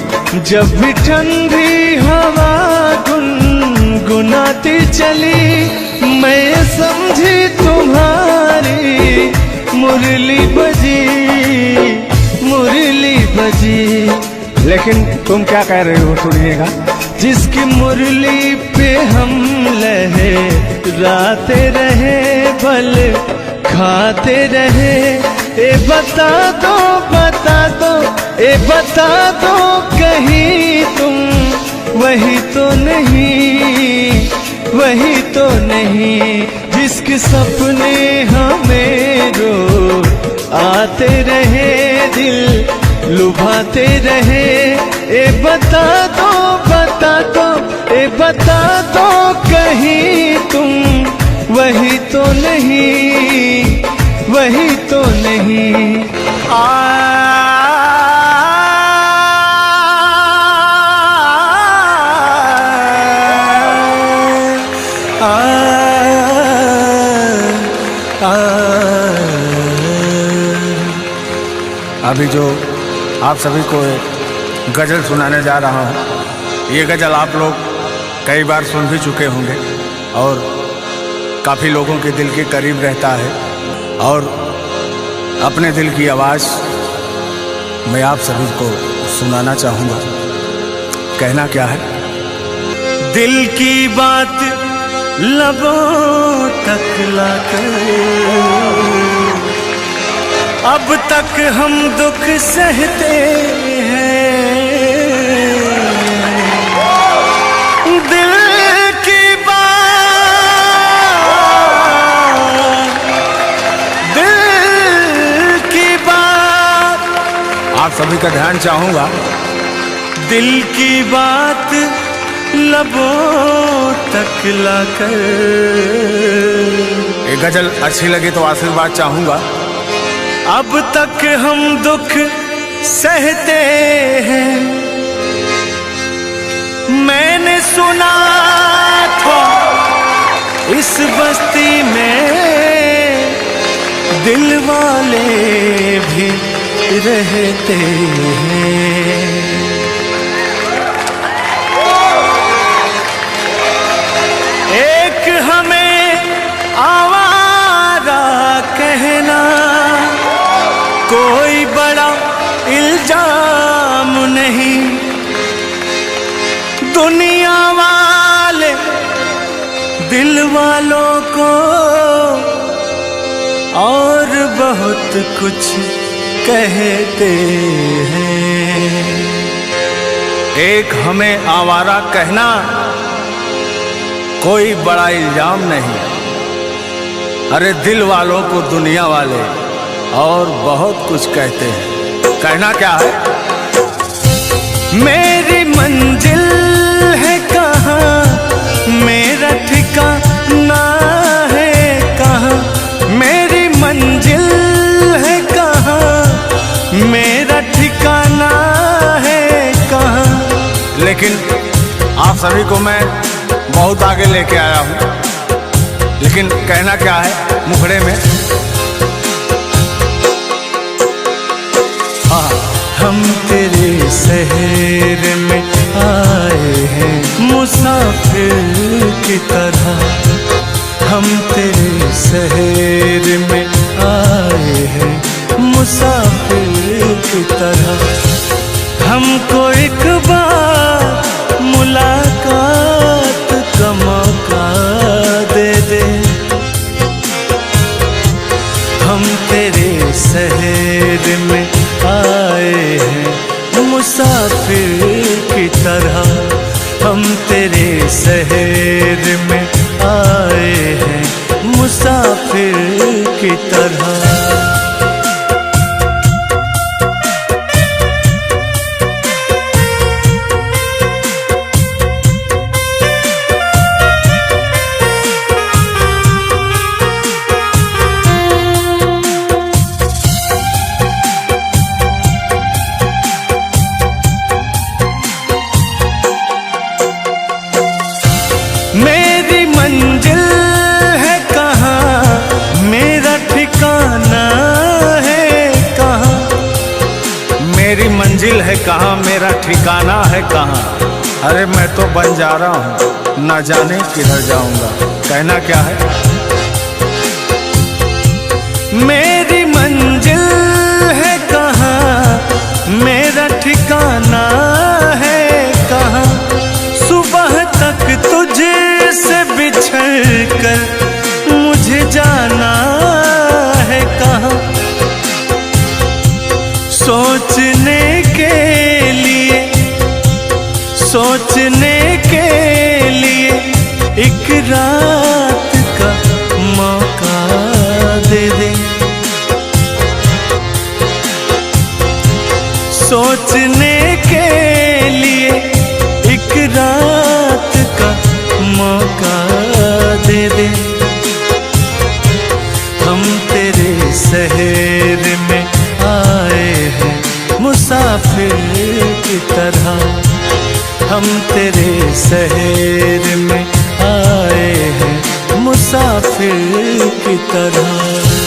जब भी ठंडी हवा गुनगुनाती चली, मैं समझी तुम्हारी मुरली बजी, मुरली बजी। लेकिन तुम क्या कह रहे हो, सुनिएगा। जिसकी मुरली पे हम लहराते रहे, बल खाते रहे। ए बता दो, बता दो, ए बता दो, कहीं तुम वही तो नहीं, वही तो नहीं। जिसके सपने हमें रोज आते रहे, दिल लुभाते रहे। ए बता दो, बता दो, ए बता दो, कहीं तुम वही तो नहीं, वही तो नहीं। अभी जो आप सभी को एक गज़ल सुनाने जा रहा हूँ, ये गज़ल आप लोग कई बार सुन भी चुके होंगे और काफ़ी लोगों के दिल के करीब रहता है। और अपने दिल की आवाज़ मैं आप सभी को सुनाना चाहूँगा। कहना क्या है? दिल की बात लबों तक लाकर अब तक हम दुख सहते हैं। दिल की बात, दिल की बात, आप सभी का ध्यान चाहूँगा। दिल की बात लबों तक लाकर। ये गज़ल अच्छी लगे तो आशीर्वाद चाहूँगा। अब तक हम दुख सहते हैं। मैंने सुना था इस बस्ती में दिल वाले भी रहते हैं। एक हमें आवारा कहना कोई बड़ा इल्जाम नहीं। दुनिया वाले दिल वालों को और बहुत कुछ कहते हैं। एक हमें आवारा कहना कोई बड़ा इल्जाम नहीं। अरे दिल वालों को दुनिया वाले और बहुत कुछ कहते हैं। कहना क्या है? मेरी मंजिल है कहाँ, मेरा ठिकाना है कहाँ। मेरी मंजिल है कहाँ, मेरा ठिकाना है कहाँ। लेकिन आप सभी को मैं बहुत आगे लेके आया हूँ। लेकिन कहना क्या है मुखड़े में? हम तेरे शहर में आए हैं मुसाफिर की तरह। हम तेरे शहर में आए हैं मुसाफिर की तरह। हमको एक बार मुलाकात का मौका दे दे। हम तेरे शहर में आए हैं मुसाफिर की तरह। हम तेरे शहर में आए हैं मुसाफिर की तरह। है कहाँ, मेरा ठिकाना है कहाँ। अरे मैं तो बंजारा हूँ, ना जाने किधर जाऊंगा। कहना क्या है? मेरी मंजिल है कहाँ, मेरा ठिकाना है कहाँ। सुबह तक तुझे से बिछड़ कर मुझे जाना है कहाँ। सोचने के लिए एक रात का मौका दे दे। सोचने के लिए एक रात का मौका दे दे। हम तेरे शहर में आए हैं मुसाफिर की तरह। हम तेरे शहर में आए हैं मुसाफिर की तरह।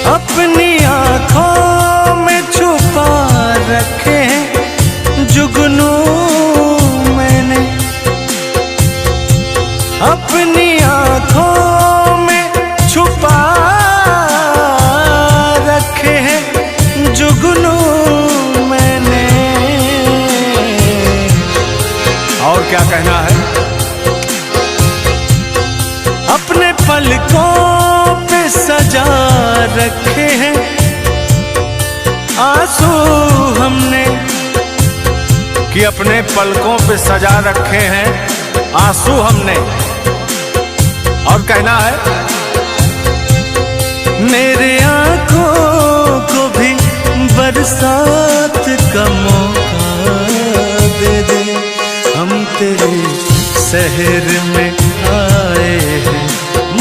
अपनी आँखों में छुपा रखे जुगनू मैंने। अपनी आँखों में छुपा रखे हैं जुगनू मैंने। और क्या कहना है? अपने पलकों पे सजा रखे हैं आंसू हमने। कि अपने पलकों पे सजा रखे हैं आंसू हमने। और कहना है? मेरे आंखों को भी बरसात का मौका दे दे। हम तेरे शहर में आए हैं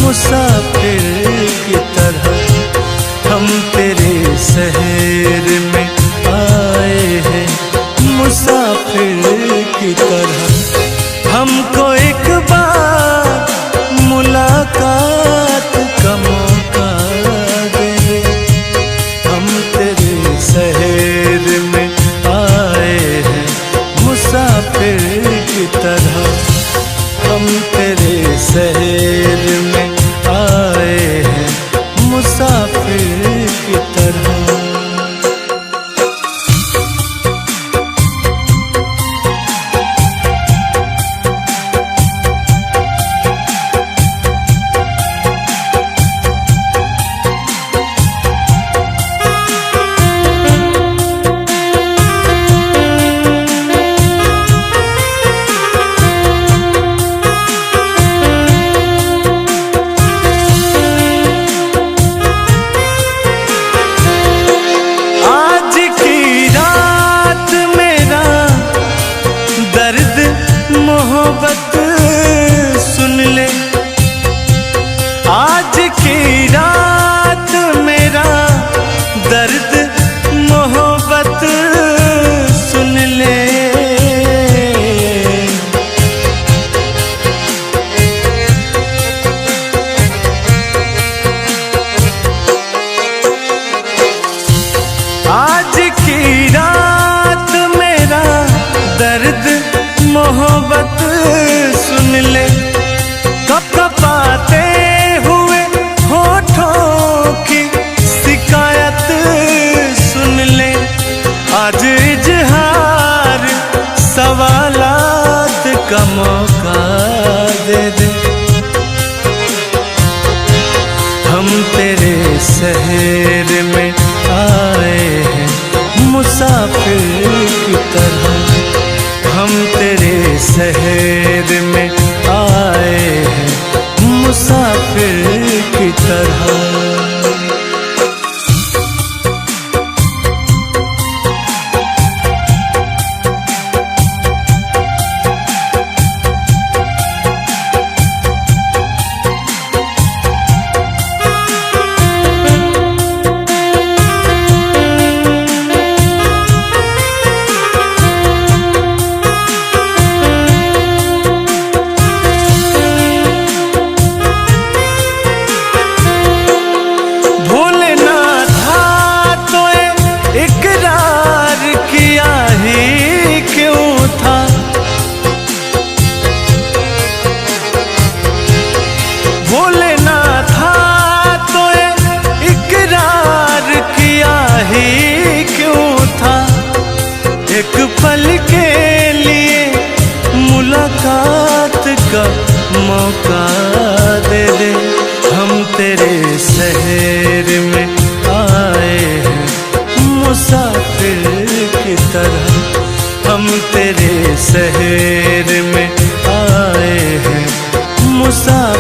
मुसाफिर की तरह। हम तेरे शहर में आए हैं मुसाफिर की तरह। हमको एक बार मुलाकात का मौका दे दे। हम तेरे शहर में आए हैं मुसाफिर की तरह। हम तेरे शहर में आए हैं मुसाफिर की तरह। मोहब्बत सुन ले। आज की रात मेरा दर्द मोहब्बत सुन ले। आज की रात मेरा दर्द मोहब्बत सुन ले। कपकपाते हुए होठों की शिकायत सुन ले। आज इजहार सवालात का मौका दे दे। हम तेरे शहर में आए हैं मुसाफिर की तरह। हम तेरे शहर में आए हैं मुसाफिर की तरह। एक पल के लिए मुलाकात का मौका दे दे। हम तेरे शहर में आए हैं मुसाफिर की तरह, हम तेरे शहर में आए हैं मुसाफिर